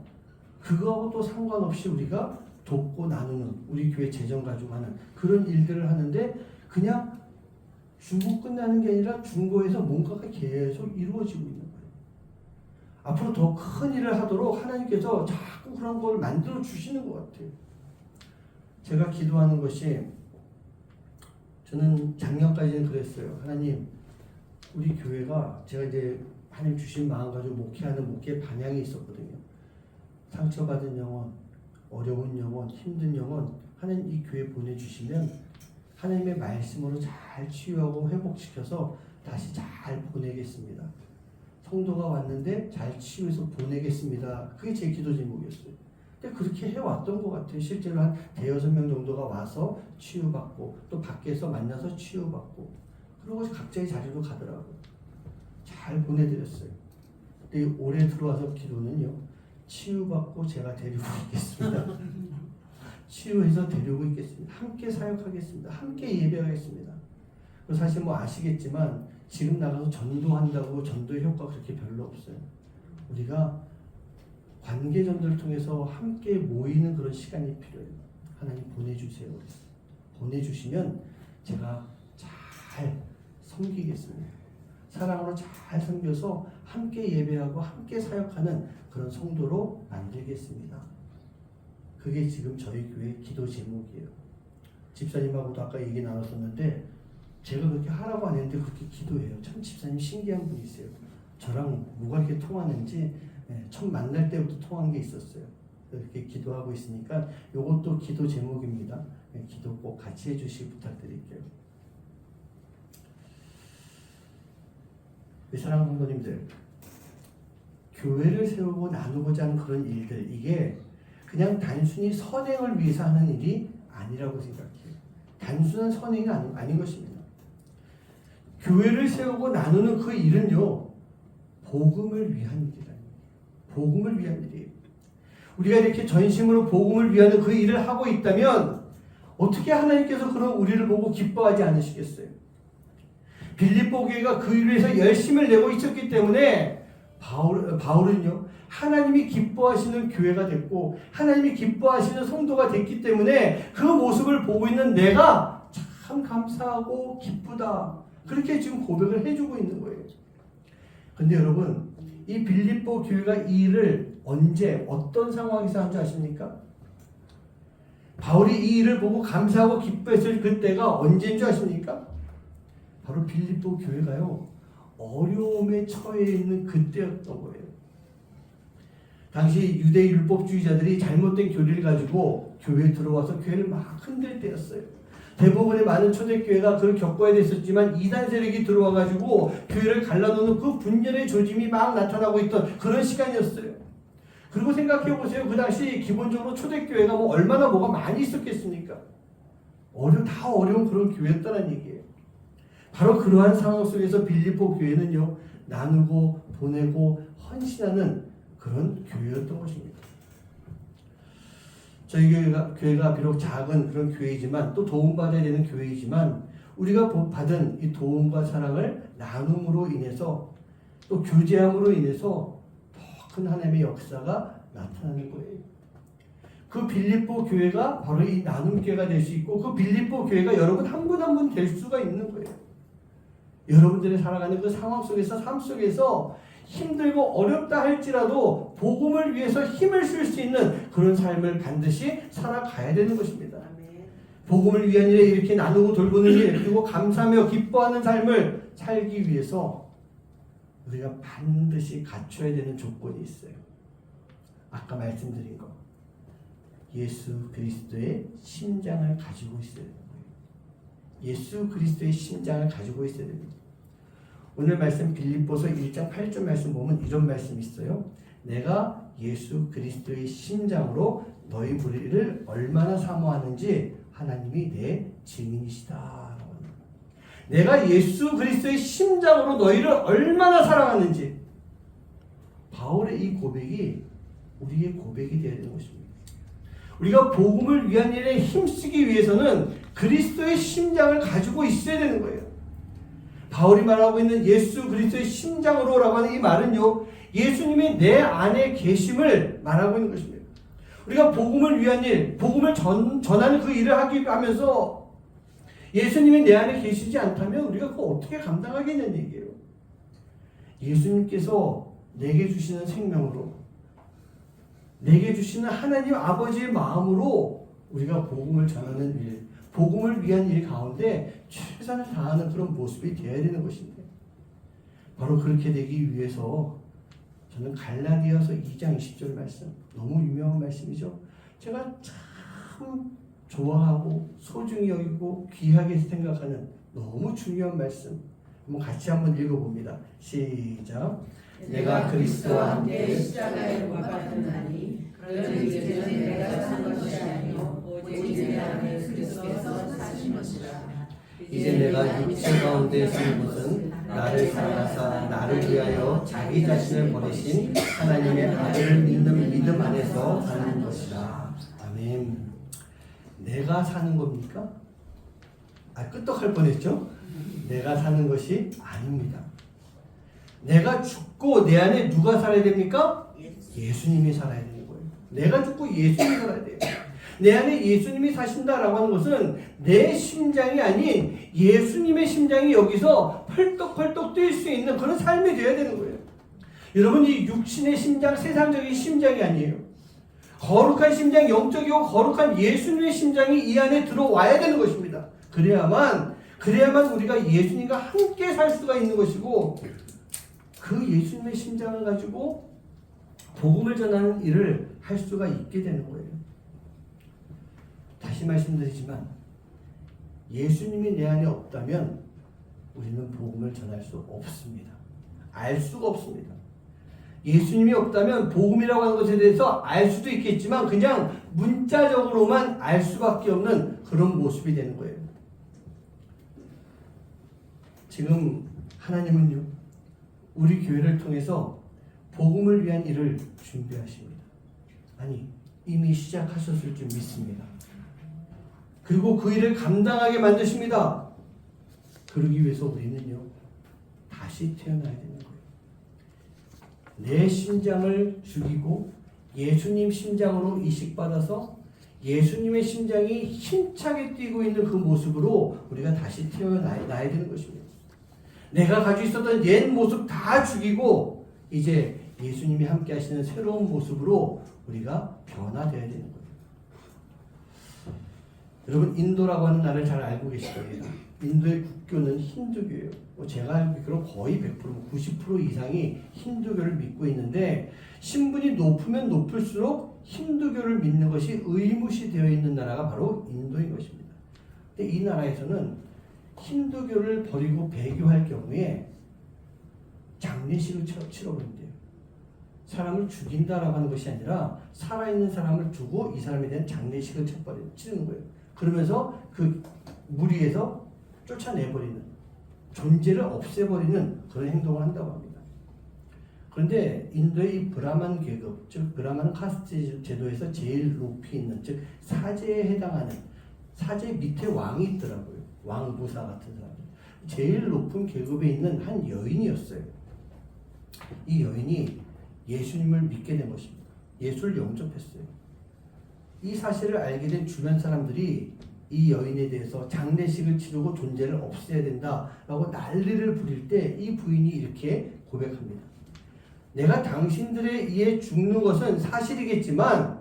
그거하고 또 상관없이 우리가 돕고 나누는, 우리 교회 재정 가지고 하는 그런 일들을 하는데 그냥 주고 끝나는 게 아니라 중고에서 뭔가가 계속 이루어지고 있는 거예요. 앞으로 더 큰 일을 하도록 하나님께서 자꾸 그런 걸 만들어 주시는 것 같아요. 제가 기도하는 것이, 저는 작년까지는 그랬어요. 하나님, 우리 교회가 제가 이제 하나님 주신 마음 가지고 목회하는 목회 방향이 있었거든요. 상처받은 영혼, 어려운 영혼, 힘든 영혼 하나님 이 교회 보내주시면 하나님의 말씀으로 잘 치유하고 회복시켜서 다시 잘 보내겠습니다. 성도가 왔는데 잘 치유해서 보내겠습니다. 그게 제 기도 제목이었어요. 근데 그렇게 해왔던 것 같아요. 실제로 한 5-6명 정도가 와서 치유받고 또 밖에서 만나서 치유받고 그러고 각자의 자리로 가더라고요. 잘 보내드렸어요. 근데 올해 들어와서 기도는요, 치유받고 제가 데리고 있겠습니다. 치유해서 데리고 있겠습니다. 함께 사역하겠습니다. 함께 예배하겠습니다. 사실 뭐 아시겠지만 지금 나가서 전도한다고 전도의 효과가 그렇게 별로 없어요. 우리가 관계전도를 통해서 함께 모이는 그런 시간이 필요해요. 하나님 보내주세요. 보내주시면 제가 잘 섬기겠습니다. 사랑으로 잘 섬겨서 함께 예배하고 함께 사역하는 그런 성도로 만들겠습니다. 그게 지금 저희 교회 기도 제목이에요. 집사님하고도 아까 얘기 나눴었는데 제가 그렇게 하라고 안 했는데 그렇게 기도해요. 참 집사님 신기한 분이세요. 저랑 뭐가 이렇게 통하는지 처음 만날 때부터 통한 게 있었어요. 이렇게 기도하고 있으니까 이것도 기도 제목입니다. 기도 꼭 같이 해주시기 부탁드릴게요. 사랑하는 성도님들, 교회를 세우고 나누고자 하는 그런 일들, 이게 그냥 단순히 선행을 위해서 하는 일이 아니라고 생각해요. 단순한 선행이 아닌 것입니다. 교회를 세우고 나누는 그 일은요, 복음을 위한 일이라는 거예요. 복음을 위한 일이에요. 우리가 이렇게 전심으로 복음을 위하는 그 일을 하고 있다면 어떻게 하나님께서 그런 우리를 보고 기뻐하지 않으시겠어요? 빌립보 교회가 그 일을 위해서 열심을 내고 있었기 때문에 바울은요, 하나님이 기뻐하시는 교회가 됐고 하나님이 기뻐하시는 성도가 됐기 때문에 그 모습을 보고 있는 내가 참 감사하고 기쁘다, 그렇게 지금 고백을 해주고 있는 거예요. 근데 여러분, 이 빌립보 교회가 이 일을 언제 어떤 상황에서 한 줄 아십니까? 바울이 이 일을 보고 감사하고 기뻐했을 그때가 언제인 줄 아십니까? 바로 빌립보 교회가요 어려움에 처해 있는 그때였던 거예요. 당시 유대 율법주의자들이 잘못된 교리를 가지고 교회에 들어와서 교회를 막 흔들 때였어요. 대부분의 많은 초대교회가 그걸 겪어야 됐었지만 이단 세력이 들어와가지고 교회를 갈라놓는 그 분열의 조짐이 막 나타나고 있던 그런 시간이었어요. 그리고 생각해보세요. 그 당시 기본적으로 초대교회가 뭐 얼마나 뭐가 많이 있었겠습니까? 다 어려운 그런 교회였다는 얘기예요. 바로 그러한 상황 속에서 빌립보 교회는요 나누고 보내고 헌신하는 그런 교회였던 것입니다. 저희 교회가 비록 작은 그런 교회이지만 또 도움받아야 되는 교회이지만 우리가 받은 이 도움과 사랑을 나눔으로 인해서 또 교제함으로 인해서 더 큰 하나님의 역사가 나타나는 거예요. 그 빌립보 교회가 바로 이 나눔교회가 될 수 있고 그 빌립보 교회가 여러분 한 분 한 분 될 수가 있는 거예요. 여러분들이 살아가는 그 상황 속에서 삶 속에서 힘들고 어렵다 할지라도 복음을 위해서 힘을 쓸 수 있는 그런 삶을 반드시 살아가야 되는 것입니다. 복음을 위한 일에 이렇게 나누고 돌보는 일 그리고 감사하며 기뻐하는 삶을 살기 위해서 우리가 반드시 갖춰야 되는 조건이 있어요. 아까 말씀드린 거 예수 그리스도의 심장을 가지고 있어야 되는 거예요. 예수 그리스도의 심장을 가지고 있어야 됩니다. 오늘 말씀 빌립보서 1장 8절 말씀 보면 이런 말씀이 있어요. 내가 예수 그리스도의 심장으로 너희 무리를 얼마나 사모하는지 하나님이 내 증인이시다. 내가 예수 그리스도의 심장으로 너희를 얼마나 사랑하는지 바울의 이 고백이 우리의 고백이 되어야 되는 것입니다. 우리가 복음을 위한 일에 힘쓰기 위해서는 그리스도의 심장을 가지고 있어야 되는 거예요. 바울이 말하고 있는 예수 그리스도의 심장으로라고 하는 이 말은요 예수님이 내 안에 계심을 말하고 있는 것입니다. 우리가 복음을 위한 일, 복음을 전하는 그 일을 하면서 예수님이 내 안에 계시지 않다면 우리가 그거 어떻게 감당하겠냐는 얘기예요. 예수님께서 내게 주시는 생명으로 내게 주시는 하나님 아버지의 마음으로 우리가 복음을 전하는 일, 복음을 위한 일 가운데 최선을 다하는 그런 모습이 되어야 되는 것인데 바로 그렇게 되기 위해서 저는 갈라디아서 2장 20절 말씀 너무 유명한 말씀이죠. 제가 참 좋아하고 소중히 여기고 귀하게 생각하는 너무 중요한 말씀 같이 한번 읽어봅니다. 시작. 내가 그리스도와 함께 십자가에 못 박혔나니 그러니 이제는 내가 사는 것이 아니요 오직 내 안에 그리스도께서 사신 것이라. 이제 내가 육체 가운데 선 것은 나를 사랑하사 나를 위하여 자기 자신을 버리신 하나님의 아들을 믿는 믿음 안에서 사는 것이라. 아멘. 내가 사는 겁니까? 끄떡할 뻔했죠? 내가 사는 것이 아닙니다. 내가 죽고 내 안에 누가 살아야 됩니까? 예수님이 살아야 되는 거예요. 내가 죽고 예수님이 살아야 돼요. 내 안에 예수님이 사신다라고 하는 것은 내 심장이 아닌 예수님의 심장이 여기서 펄떡펄떡 뛸 수 있는 그런 삶이 되어야 되는 거예요. 여러분 이 육신의 심장, 세상적인 심장이 아니에요. 거룩한 심장, 영적이고 거룩한 예수님의 심장이 이 안에 들어와야 되는 것입니다. 그래야만 우리가 예수님과 함께 살 수가 있는 것이고 그 예수님의 심장을 가지고 복음을 전하는 일을 할 수가 있게 되는 거예요. 다시 말씀드리지만 예수님이 내 안에 없다면 우리는 복음을 전할 수 없습니다. 알 수가 없습니다. 예수님이 없다면 복음이라고 하는 것에 대해서 알 수도 있겠지만 그냥 문자적으로만 알 수밖에 없는 그런 모습이 되는 거예요. 지금 하나님은요 우리 교회를 통해서 복음을 위한 일을 준비하십니다. 아니 이미 시작하셨을 줄 믿습니다. 그리고 그 일을 감당하게 만드십니다. 그러기 위해서 우리는요 다시 태어나야 되는 거예요. 내 심장을 죽이고 예수님 심장으로 이식받아서 예수님의 심장이 힘차게 뛰고 있는 그 모습으로 우리가 다시 태어나야 되는 것입니다. 내가 가지고 있었던 옛 모습 다 죽이고 이제 예수님이 함께 하시는 새로운 모습으로 우리가 변화되어야 되는 거예요. 여러분, 인도라고 하는 나라를 잘 알고 계실 겁니다. 인도의 국교는 힌두교예요. 제가 알기로 거의 100%, 90% 이상이 힌두교를 믿고 있는데, 신분이 높으면 높을수록 힌두교를 믿는 것이 의무시 되어 있는 나라가 바로 인도인 것입니다. 근데 이 나라에서는 힌두교를 버리고 배교할 경우에 장례식을 치러버린대요. 사람을 죽인다라고 하는 것이 아니라 살아있는 사람을 두고 이 사람에 대한 장례식을 치르는 거예요. 그러면서 그 무리에서 쫓아내버리는, 존재를 없애버리는 그런 행동을 한다고 합니다. 그런데 인도의 이 브라만 계급, 즉 브라만 카스트 제도에서 제일 높이 있는, 즉 사제에 해당하는, 사제 밑에 왕이 있더라고요. 왕부사 같은 사람. 제일 높은 계급에 있는 한 여인이었어요. 이 여인이 예수님을 믿게 된 것입니다. 예수를 영접했어요. 이 사실을 알게 된 주변 사람들이 이 여인에 대해서 장례식을 치르고 존재를 없애야 된다라고 난리를 부릴 때 이 부인이 이렇게 고백합니다. 내가 당신들에 의해 죽는 것은 사실이겠지만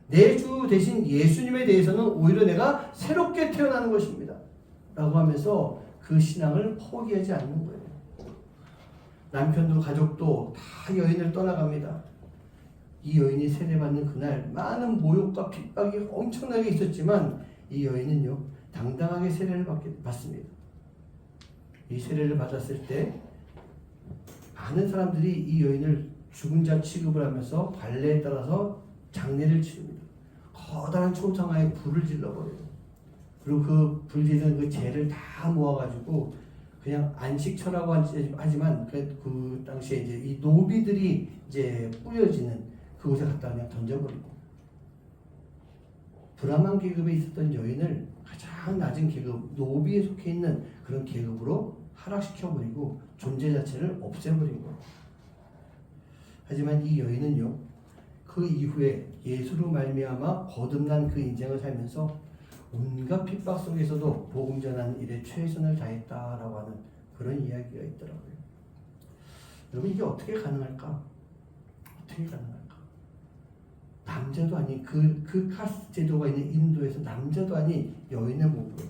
내 주 대신 예수님에 대해서는 오히려 내가 새롭게 태어나는 것입니다. 라고 하면서 그 신앙을 포기하지 않는 거예요. 남편도 가족도 다 여인을 떠나갑니다. 이 여인이 세례받는 그날 많은 모욕과 핍박이 엄청나게 있었지만 이 여인은요 당당하게 세례를 받습니다. 이 세례를 받았을 때 많은 사람들이 이 여인을 죽은 자 취급을 하면서 관례에 따라서 장례를 치릅니다. 커다란 초상화에 불을 질러버려요. 그리고 그 불지는 그 재를 다 모아가지고 그냥 안식처라고 하지만 그 당시에 이제 이 노비들이 이제 뿌려지는 그곳에 갖다 그냥 던져버리고, 브라만 계급에 있었던 여인을 가장 낮은 계급, 노비에 속해 있는 그런 계급으로 하락시켜버리고 존재 자체를 없애버린 거예요. 하지만 이 여인은요, 그 이후에 예수로 말미암아 거듭난 그 인생을 살면서 온갖 핍박 속에서도 복음 전하는 일에 최선을 다했다라고 하는 그런 이야기가 있더라고요. 여러분, 이게 어떻게 가능할까? 어떻게 가능할까? 남자도 아닌 그 카스트 제도가 있는 인도에서 남자도 아닌 여인의 몸으로,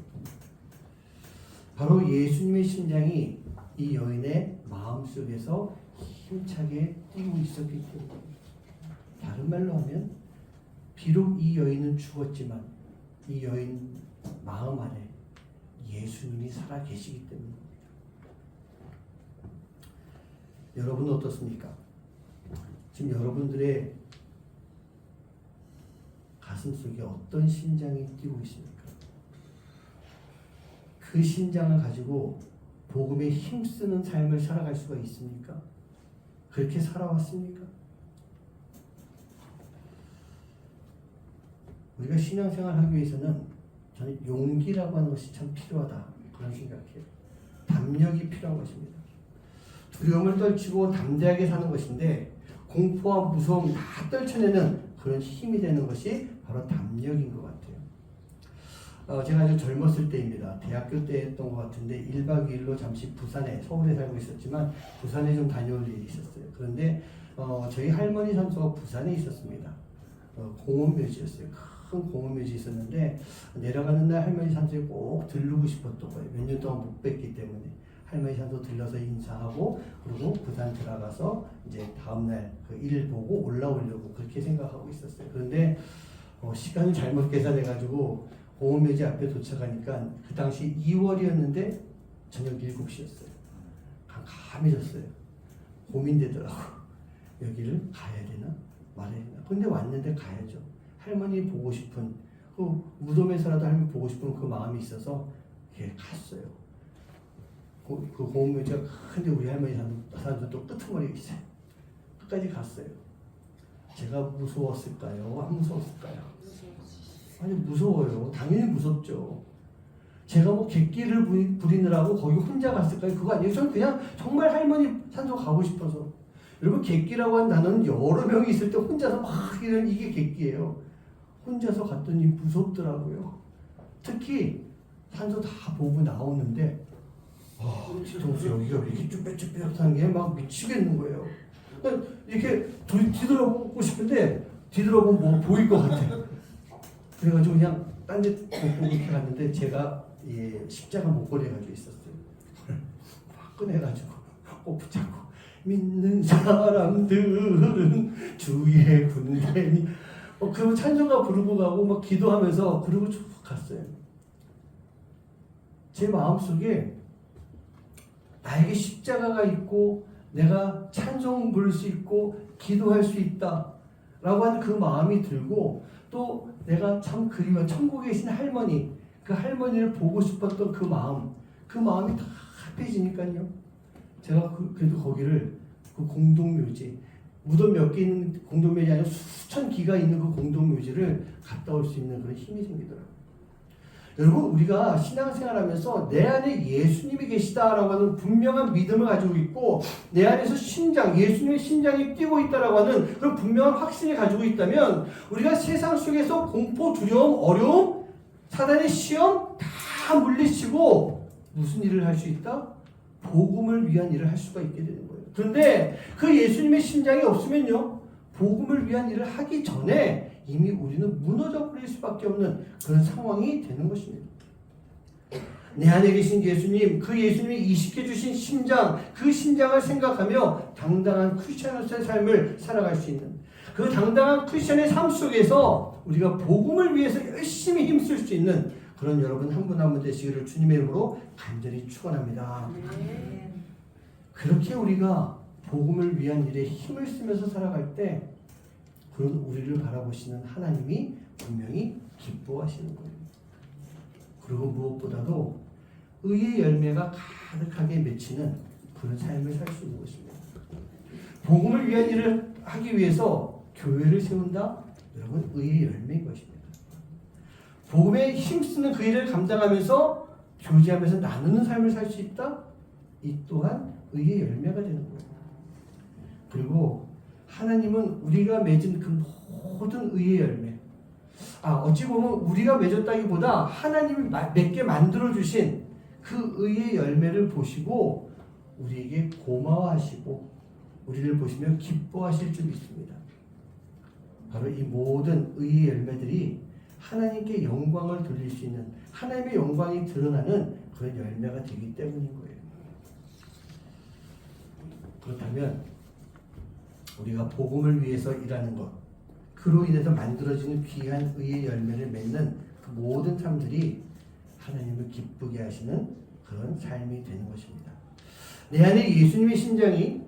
바로 예수님의 심장이 이 여인의 마음속에서 힘차게 뛰고 있었기 때문에, 다른 말로 하면 비록 이 여인은 죽었지만 이 여인 마음 안에 예수님이 살아 계시기 때문입니다. 여러분은 어떻습니까? 지금 여러분들의 가슴 속에 어떤 심장이 뛰고 있습니까? 그 심장을 가지고 복음에 힘쓰는 삶을 살아갈 수가 있습니까? 그렇게 살아왔습니까? 우리가 신앙생활을 하기 위해서는 저는 용기라고 하는 것이 참 필요하다, 그런 생각해요. 담력이 필요한 것입니다. 두려움을 떨치고 담대하게 사는 것인데, 공포와 무서움 다 떨쳐내는 그런 힘이 되는 것이 바로 담력인 것 같아요. 제가 아주 젊었을 때입니다. 대학교 때 했던 것 같은데 1박 2일로 잠시 부산에, 서울에 살고 있었지만 부산에 좀 다녀올 일이 있었어요. 그런데 저희 할머니 산소가 부산에 있었습니다. 공원묘지였어요. 큰 공원묘지 있었는데 내려가는 날 할머니 산소에 꼭 들르고 싶었던 거예요. 몇 년 동안 못 뵀기 때문에. 할머니 산소 들러서 인사하고, 그리고 부산 들어가서 이제 다음날 그 일 보고 올라오려고 그렇게 생각하고 있었어요. 그런데 시간을 잘못 계산해가지고 공원묘지 앞에 도착하니까 그 당시 2월이었는데 저녁 7시였어요. 감감해졌어요. 고민되더라고. 여기를 가야 되나 말아야 되나. 근데 왔는데 가야죠. 할머니 보고 싶은, 그 무덤에서라도 할머니 보고 싶은 그 마음이 있어서 갔어요. 그 공원묘지가 큰데 우리 할머니 사는 또 끄트머리에 있어요. 끝까지 갔어요. 제가 무서웠을까요? 안 무서웠을까요? 아니, 무서워요. 당연히 무섭죠. 제가 뭐 객기를 부리느라고 거기 혼자 갔을까요? 그거 아니에요. 저는 그냥 정말 할머니 산소 가고 싶어서. 여러분, 객기라고 한 단어는 여러 명이 있을 때 혼자서 막 이런, 이게 객기예요. 혼자서 갔더니 무섭더라고요. 특히 산소 다 보고 나오는데 뒤통수 여기가 왜 이렇게 쭈뼛쭈뼛한 게 막 미치겠는 거예요. 그러니까 이렇게 뒤돌아보고 싶은데 뒤돌아보면 뭐 보일 것 같아. 그래가지고 그냥 딴 데 못 보고 이렇게 갔는데 제가 십자가 목걸이 가지고 있었어요. 막 꺼내가지고 꼭 붙잡고 믿는 사람들은 주의 군대니 그리고 찬송가 부르고 가고 막 기도하면서 그러고 쭉 갔어요. 제 마음속에 나에게 십자가가 있고 내가 찬송 부를 수 있고 기도할 수 있다 라고 하는 그 마음이 들고 또 내가 참 그리워 천국에 계신 할머니 그 할머니를 보고 싶었던 그 마음이 다 합해지니까요. 제가 그래도 거기를 그 공동묘지 무덤 몇 개 있는 공동묘지 아니라 수천 기가 있는 그 공동묘지를 갔다 올 수 있는 그런 힘이 생기더라고요. 여러분 우리가 신앙생활하면서 내 안에 예수님이 계시다라고 하는 분명한 믿음을 가지고 있고 내 안에서 예수님의 심장이 뛰고 있다라고 하는 그런 분명한 확신을 가지고 있다면 우리가 세상 속에서 공포, 두려움, 어려움, 사단의 시험 다 물리치고 무슨 일을 할 수 있다? 복음을 위한 일을 할 수가 있게 되는 거예요. 그런데 그 예수님의 심장이 없으면요 복음을 위한 일을 하기 전에 이미 우리는 무너져 버릴 수밖에 없는 그런 상황이 되는 것입니다. 내 안에 계신 예수님, 그 예수님이 이식해 주신 심장, 그 심장을 생각하며 당당한 크리스천의 삶을 살아갈 수 있는 그 당당한 크리스천의 삶 속에서 우리가 복음을 위해서 열심히 힘쓸 수 있는 그런 여러분 한 분 한 분 되시기를 주님의 이름으로 간절히 축원합니다. 그렇게 우리가 복음을 위한 일에 힘을 쓰면서 살아갈 때 그런 우리를 바라보시는 하나님이 분명히 기뻐하시는 거예요. 그리고 무엇보다도 의의 열매가 가득하게 맺히는 그런 삶을 살 수 있는 것입니다. 복음을 위한 일을 하기 위해서 교회를 세운다? 여러분 의의 열매인 것입니다. 복음에 힘쓰는 그 일을 감당하면서 교제하면서 나누는 삶을 살 수 있다? 이 또한 의의 열매가 되는 거예요. 그리고 하나님은 우리가 맺은 그 모든 의의 열매 어찌 보면 우리가 맺었다기보다 하나님이 맺게 만들어주신 그 의의 열매를 보시고 우리에게 고마워하시고 우리를 보시며 기뻐하실 줄 믿습니다. 바로 이 모든 의의 열매들이 하나님께 영광을 돌릴 수 있는 하나님의 영광이 드러나는 그런 열매가 되기 때문인 거예요. 그렇다면 우리가 복음을 위해서 일하는 것, 그로 인해서 만들어지는 귀한 의의 열매를 맺는 그 모든 삶들이 하나님을 기쁘게 하시는 그런 삶이 되는 것입니다. 내 안에 예수님의 심장이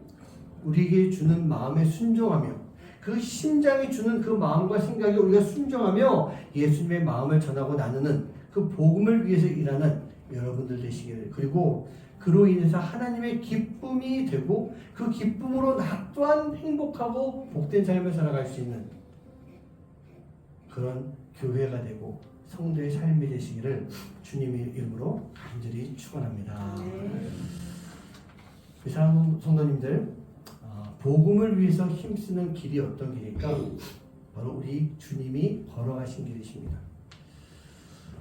우리에게 주는 마음에 순종하며 그 심장이 주는 그 마음과 생각에 우리가 순종하며 예수님의 마음을 전하고 나누는 그 복음을 위해서 일하는 여러분들 되시기를, 그리고 그로 인해서 하나님의 기쁨이 되고 그 기쁨으로 나 또한 행복하고 복된 삶을 살아갈 수 있는 그런 교회가 되고 성도의 삶이 되시기를 주님의 이름으로 간절히 축원합니다. 사랑하는 성도님들, 복음을 위해서 힘쓰는 길이 어떤 길일까? 바로 우리 주님이 걸어가신 길이십니다.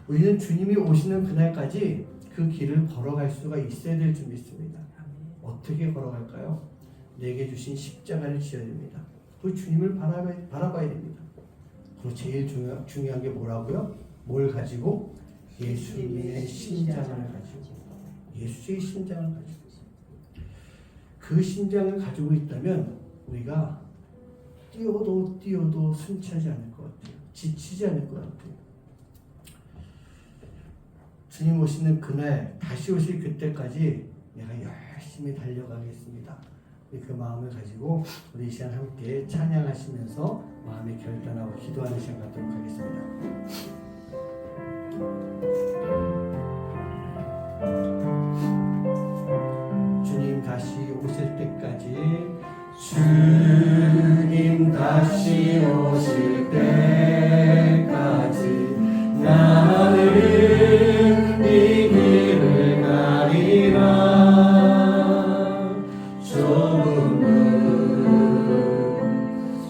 우리는 주님이 오시는 그날까지 그 길을 걸어갈 수가 있어야 될 줄 믿습니다. 어떻게 걸어갈까요? 내게 주신 십자가를 지어야 됩니다. 그 주님을 바라봐야 됩니다. 그리고 제일 중요한 게 뭐라고요? 뭘 가지고? 예수님의 심장을 가지고, 예수의 심장을 가지고, 그 심장을 가지고 있다면 우리가 뛰어도 순치하지 않을 것 같아요. 지치지 않을 것 같아요. 주님 오시는 그날, 다시 오실 그때까지 내가 열심히 달려가겠습니다. 그 마음을 가지고 우리 이 시간 함께 찬양하시면서 마음의 결단하고 기도하는 시간 갖도록 하겠습니다. 주님 다시 오실 때까지, 주님 다시 오실 때까지 나는 이 길을 가리라.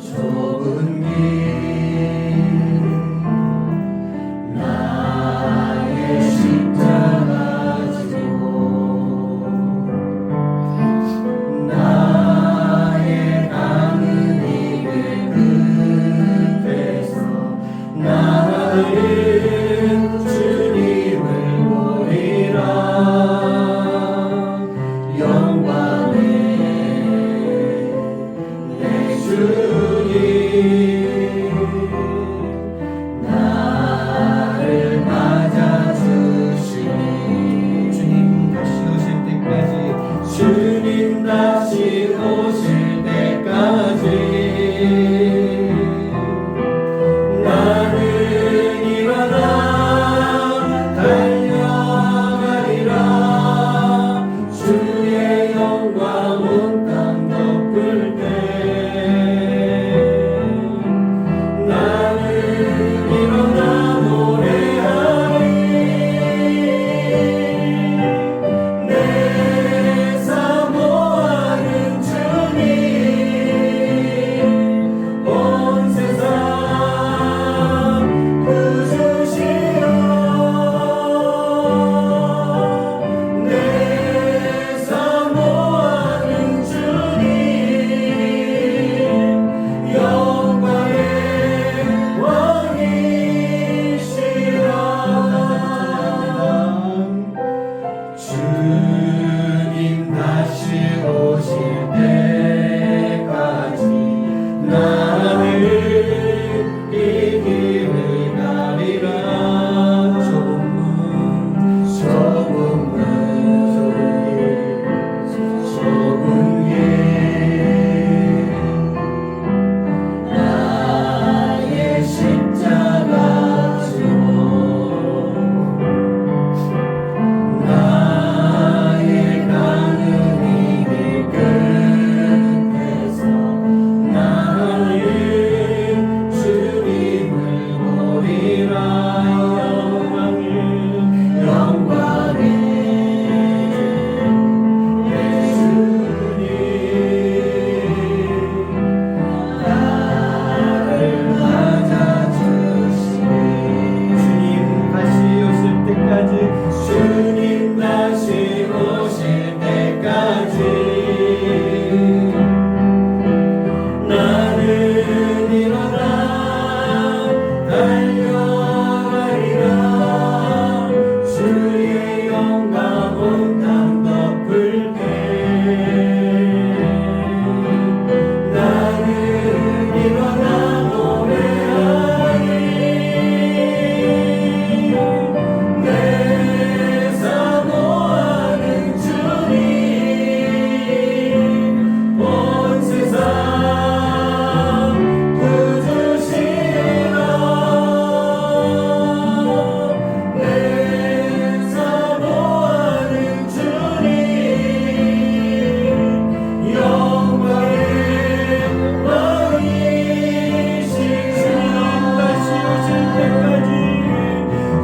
좁은 길 나의 십자가 지고 주님 다시 오실 때까지 나는 일어나 달려가리라. 주의 영광 온 땅 덮을 때 나는 일어나 노래하리. 내 사모하는 주님 온 세상 구주시여. 내 사모하는 주님 영광의 왕이시라. 주님 다시 오실 때까지 나는 이 길을 가리라. 좁은 길 나의 십자가 지고 나의 가는 이 길 끝에서 나는 주님을 보리라. 영광의 내 주님 나를 맞아주시네. 주님 다시 오실 때까지 주님 다시 오실 때까지 나는 일어나 달려가리라. 주의 영광 온 땅 덮을 때 나는 일어나 노래하리. 내 사모하는 주님 온 세상 구주시라. 내 사모하는 주님 영광의 왕이시라.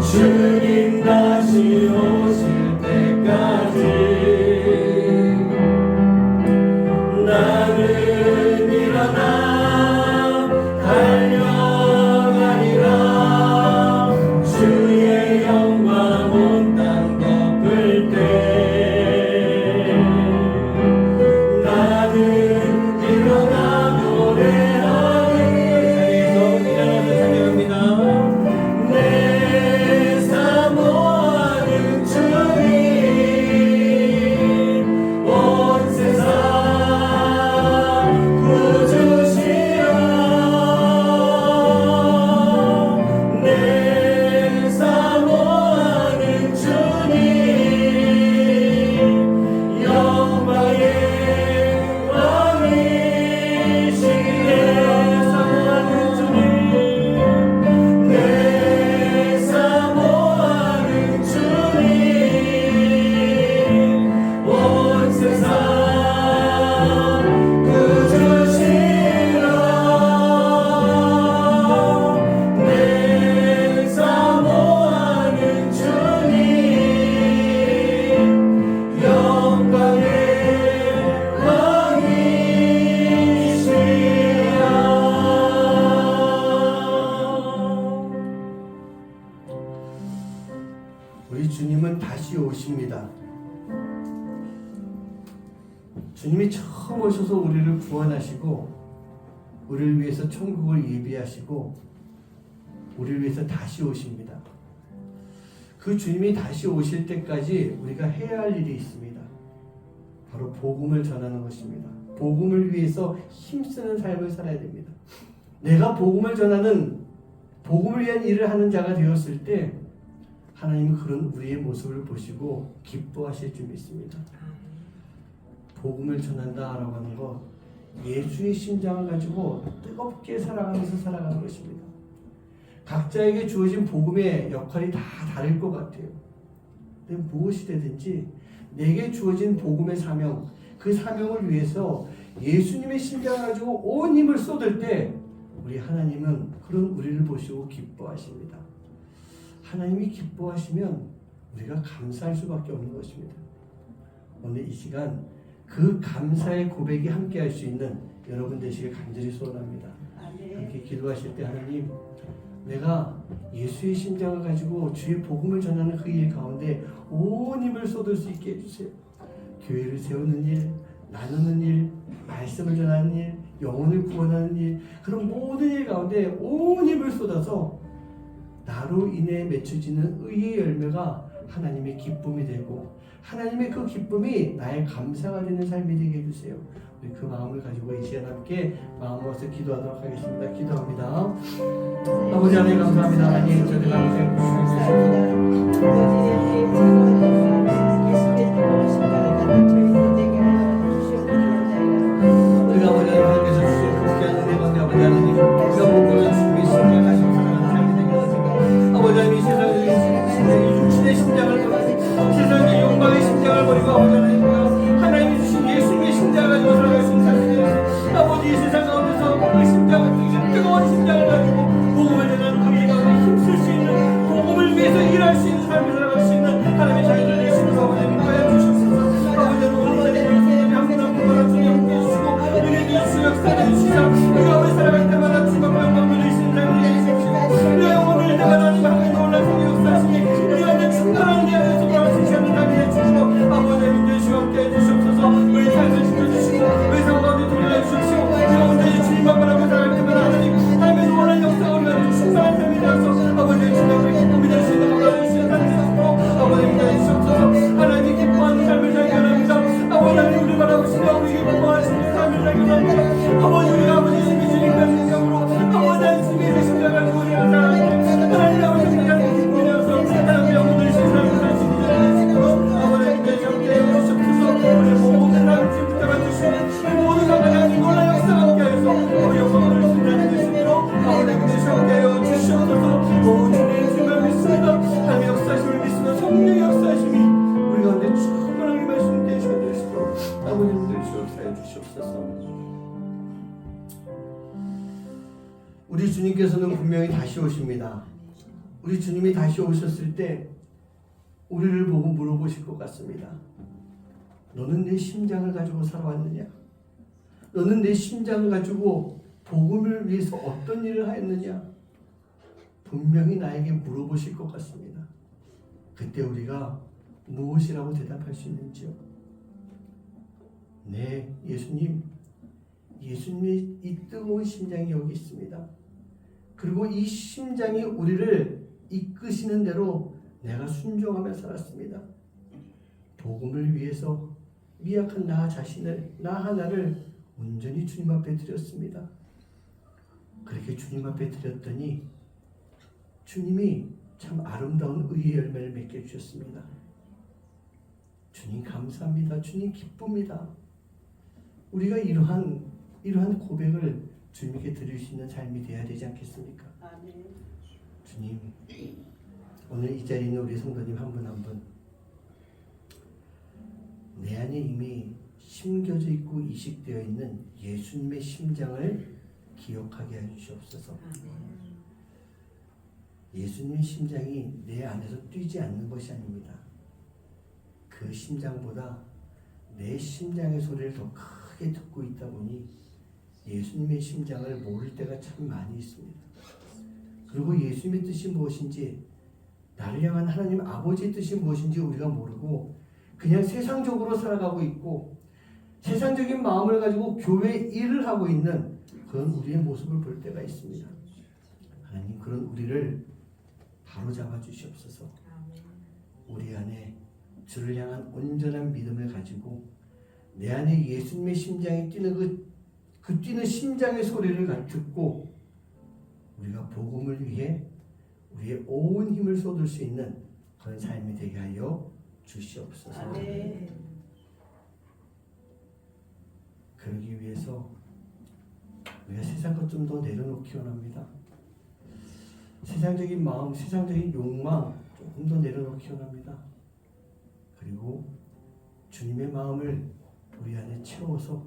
주님 다시 오실 때까지 나는 일어나 달려가리라. 주의 영광 온 땅 덮을 때 나는 일어나 노래하리. 자리에서 일어나서 찬양합니다. 내 사모하는 주님 온 세상 구주시여. 내 사모하는 주님 영광의 왕이시네. 사모하는 주님 내 사모하는 주님 온 세상 구주시라. 내 사모하는 주님 영광의 왕이시라. 우리 주님은 다시 오십니다. 주님이 처음 오셔서 우리를 구원하시고 우리를 위해서 천국을 예비하시고 우리를 위해서 다시 오십니다. 그 주님이 다시 오실 때까지 우리가 해야 할 일이 있습니다. 바로 복음을 전하는 것입니다. 복음을 위해서 힘쓰는 삶을 살아야 됩니다. 내가 복음을 전하는 복음을 위한 일을 하는 자가 되었을 때 하나님은 그런 우리의 모습을 보시고 기뻐하실 줄 믿습니다. 복음을 전한다라고 하는 것, 예수의 심장을 가지고 뜨겁게 살아가면서 살아가는 것입니다. 각자에게 주어진 복음의 역할이 다 다를 것 같아요. 근데 무엇이 되든지 내게 주어진 복음의 사명, 그 사명을 위해서 예수님의 심장을 가지고 온 힘을 쏟을 때 우리 하나님은 그런 우리를 보시고 기뻐하십니다. 하나님이 기뻐하시면 우리가 감사할 수밖에 없는 것입니다. 오늘 이 시간 그 감사의 고백이 함께 할 수 있는 여러분 되시길 간절히 소원합니다. 이렇게 기도하실 때 하나님, 내가 예수의 심장을 가지고 주의 복음을 전하는 그 일 가운데 온 힘을 쏟을 수 있게 해주세요. 교회를 세우는 일, 나누는 일, 말씀을 전하는 일, 영혼을 구원하는 일, 그런 모든 일 가운데 온 힘을 쏟아서 나로 인해 맺혀지는 의의 열매가 하나님의 기쁨이 되고 하나님의 그 기쁨이 나의 감사가 되는 삶이 되게 해주세요. 우리 그 마음을 가지고 이 시간 함께 마음 모아서 기도하도록 하겠습니다. 기도합니다. 아버지 하나님 감사합니다. 하나님 저희 가운데 우리가 아버지 하나님께서 주신 그렇게 하는 내 가운데 아버지 하나님 우리가 모든 주님의 심장을 가지고 살아가는 삶이 되게 하소서. 아버지 하나님 세상의 육신의 심장을 버리고 세상의 영광의 심장을 버리고 아버지 하나님이 주신 예수님의 심장을 가지고 살아갈 수 있는 삶이 되게 하소서. 아버지 이 세상 가운데서 그 심장을 뜨거운 심장을 가지고 복음을 전하는 그 일 가운데 힘쓸 수 있는 복음을 위해서 일할 수 있는 삶을 살아갈 수 있는 하나님의 자녀들 되시는 아버지 믿어야 주시옵소서. 아버지 오늘 한 분 한 분 말씀을 함께 해주시고 은혜 주시고 역사해 주시사 우리가 오늘 살아갈 때마다 주님과 영광 누리시는 삶을 되게 해주시옵소서. 우리가 영혼을 낼 때마다 하나님 하나님 놀라신 역사하시니 우리가 이제 충만한 데 안에서 돌아갈 수 있는 삶을 해주시고 아버지 믿는 주와 함께 해주시옵소서. 우리 삶을 지켜주시고 우리 삶 가운데 돌아가 주시옵시고 우리가 온전히 주님만 바라보고 살아갈 때마다 하나님의 놀라운 역사가 우리가 충만한 삶이 되어서 아버지 주님의 기쁨이 될 수 있는 것을 주시는 삶이 되시고 아버지 믿어 주시옵소서. 하나님이 기뻐하는 삶을 살게 하랍니다. 아버지 하나님 우리 바라보시며 우리 기뻐하시는 삶을 살게 하랍니다. 아버지 우리가 아버지 주님과 생각으로 아버지 하나님의 심장을 가지고 우리가 살아가는데 하나님 아버지 우리가 기쁨이 되어서 하나님의 영혼을 신 삶을 살 수 있는 자리에 있으므로 아버지 믿어 함께 해주시옵소서. 우리 모든 하나님 붙잡아 주시고 우리 모든 하나님 놀라운 역사가 함께 하여서 우리 영혼을 신 자리에 되시므로 아버지 믿어 함께 하여 주시옵소서. 오 주님 주님을 믿습니다. 하나님의 역사심을 믿습니다. 성령의 역사심이 우리 가운데 충만하게 말씀을 되시게 되시도록 아버지님들 역사해 주시옵소서. 우리 주님께서는 분명히 다시 오십니다. 우리 주님이 다시 오셨을 때 우리를 보고 물어보실 것 같습니다. 너는 내 심장을 가지고 살아왔느냐? 너는 내 심장을 가지고 복음을 위해서 어떤 일을 하였느냐? 분명히 나에게 물어보실 것 같습니다. 그때 우리가 무엇이라고 대답할 수 있는지요? 네, 예수님의 이 뜨거운 심장이 여기 있습니다. 그리고 이 심장이 우리를 이끄시는 대로 내가 순종하며 살았습니다. 복음을 위해서 미약한 나 자신을, 나 하나를 온전히 주님 앞에 드렸습니다. 그렇게 주님 앞에 드렸더니 주님이 참 아름다운 의의 열매를 맺게 해주셨습니다. 주님 감사합니다. 주님 기쁩니다. 우리가 이러한 고백을 주님께 드릴 수 있는 삶이 되어야 되지 않겠습니까? 아멘. 주님, 오늘 이 자리에 있는 우리 성도님 한 분 한 분, 내 안에 이미 심겨져 있고 이식되어 있는 예수님의 심장을 기억하게 해주시옵소서. 예수님의 심장이 내 안에서 뛰지 않는 것이 아닙니다. 그 심장보다 내 심장의 소리를 더 크게 듣고 있다 보니 예수님의 심장을 모를 때가 참 많이 있습니다. 그리고 예수님의 뜻이 무엇인지, 나를 향한 하나님 아버지의 뜻이 무엇인지 우리가 모르고 그냥 세상적으로 살아가고 있고 세상적인 마음을 가지고 교회 일을 하고 있는 그런 우리의 모습을 볼 때가 있습니다. 하나님, 그런 우리를 바로잡아 주시옵소서. 우리 안에 주를 향한 온전한 믿음을 가지고 내 안에 예수님의 심장이 뛰는 그 뛰는 심장의 소리를 듣고 우리가 복음을 위해 우리의 온 힘을 쏟을 수 있는 그런 삶이 되게 하여 주시옵소서. 아멘. 우리가 세상 것 좀 더 내려놓기 원합니다. 세상적인 마음, 세상적인 욕망 조금 더 내려놓기 원합니다. 그리고 주님의 마음을 우리 안에 채워서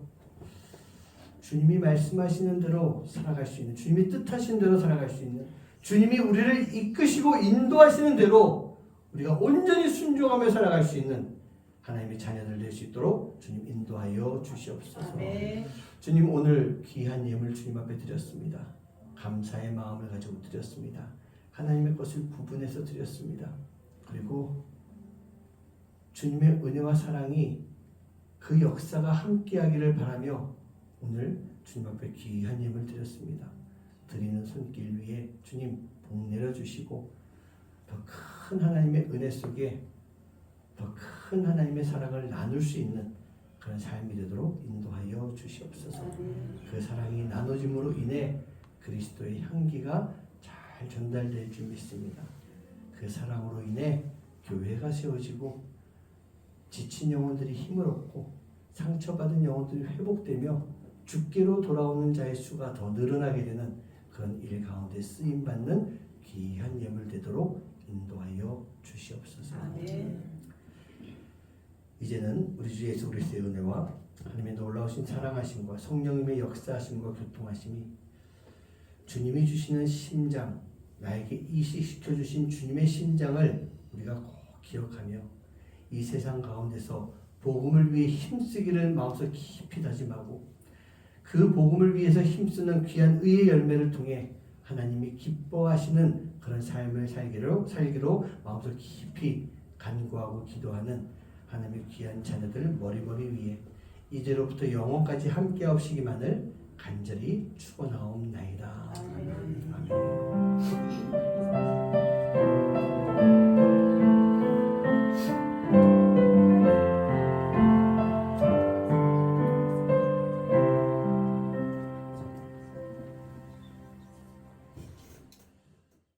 주님이 말씀하시는 대로 살아갈 수 있는, 주님이 뜻하시는 대로 살아갈 수 있는, 주님이 우리를 이끄시고 인도하시는 대로 우리가 온전히 순종하며 살아갈 수 있는 하나님의 자녀들 될 수 있도록 주님 인도하여 주시옵소서. 아멘. 주님, 오늘 귀한 예물 주님 앞에 드렸습니다. 감사의 마음을 가지고 드렸습니다. 하나님의 것을 구분해서 드렸습니다. 그리고 주님의 은혜와 사랑이 그 역사가 함께하기를 바라며 오늘 주님 앞에 귀한 예물 드렸습니다. 드리는 손길 위에 주님 복 내려주시고 더 큰 하나님의 은혜 속에 더 큰 하나님의 사랑을 나눌 수 있는 그런 삶이 되도록 인도하여 주시옵소서. 그 사랑이 나눠짐으로 인해 그리스도의 향기가 잘 전달될 줄 믿습니다. 그 사랑으로 인해 교회가 세워지고 지친 영혼들이 힘을 얻고 상처받은 영혼들이 회복되며 주께로 돌아오는 자의 수가 더 늘어나게 되는 그런 일 가운데 쓰임받는 귀한 예물 되도록 인도하여 주시옵소서. 아멘. 이제는 우리 주 예수 그리스도의 은혜와 하나님의 놀라우신 사랑하심과 성령님의 역사하심과 교통하심이 주님이 주시는 심장, 나에게 이식시켜 주신 주님의 심장을 우리가 꼭 기억하며 이 세상 가운데서 복음을 위해 힘쓰기를 마음속 깊이 다짐하고 그 복음을 위해서 힘쓰는 귀한 의의 열매를 통해 하나님이 기뻐하시는 그런 삶을 살기로 마음속 깊이 간구하고 기도하는 하나님의 귀한 자녀들 머리머리 위에 이제로부터 영원까지 함께 하시기만을 간절히 축원하옵나이다.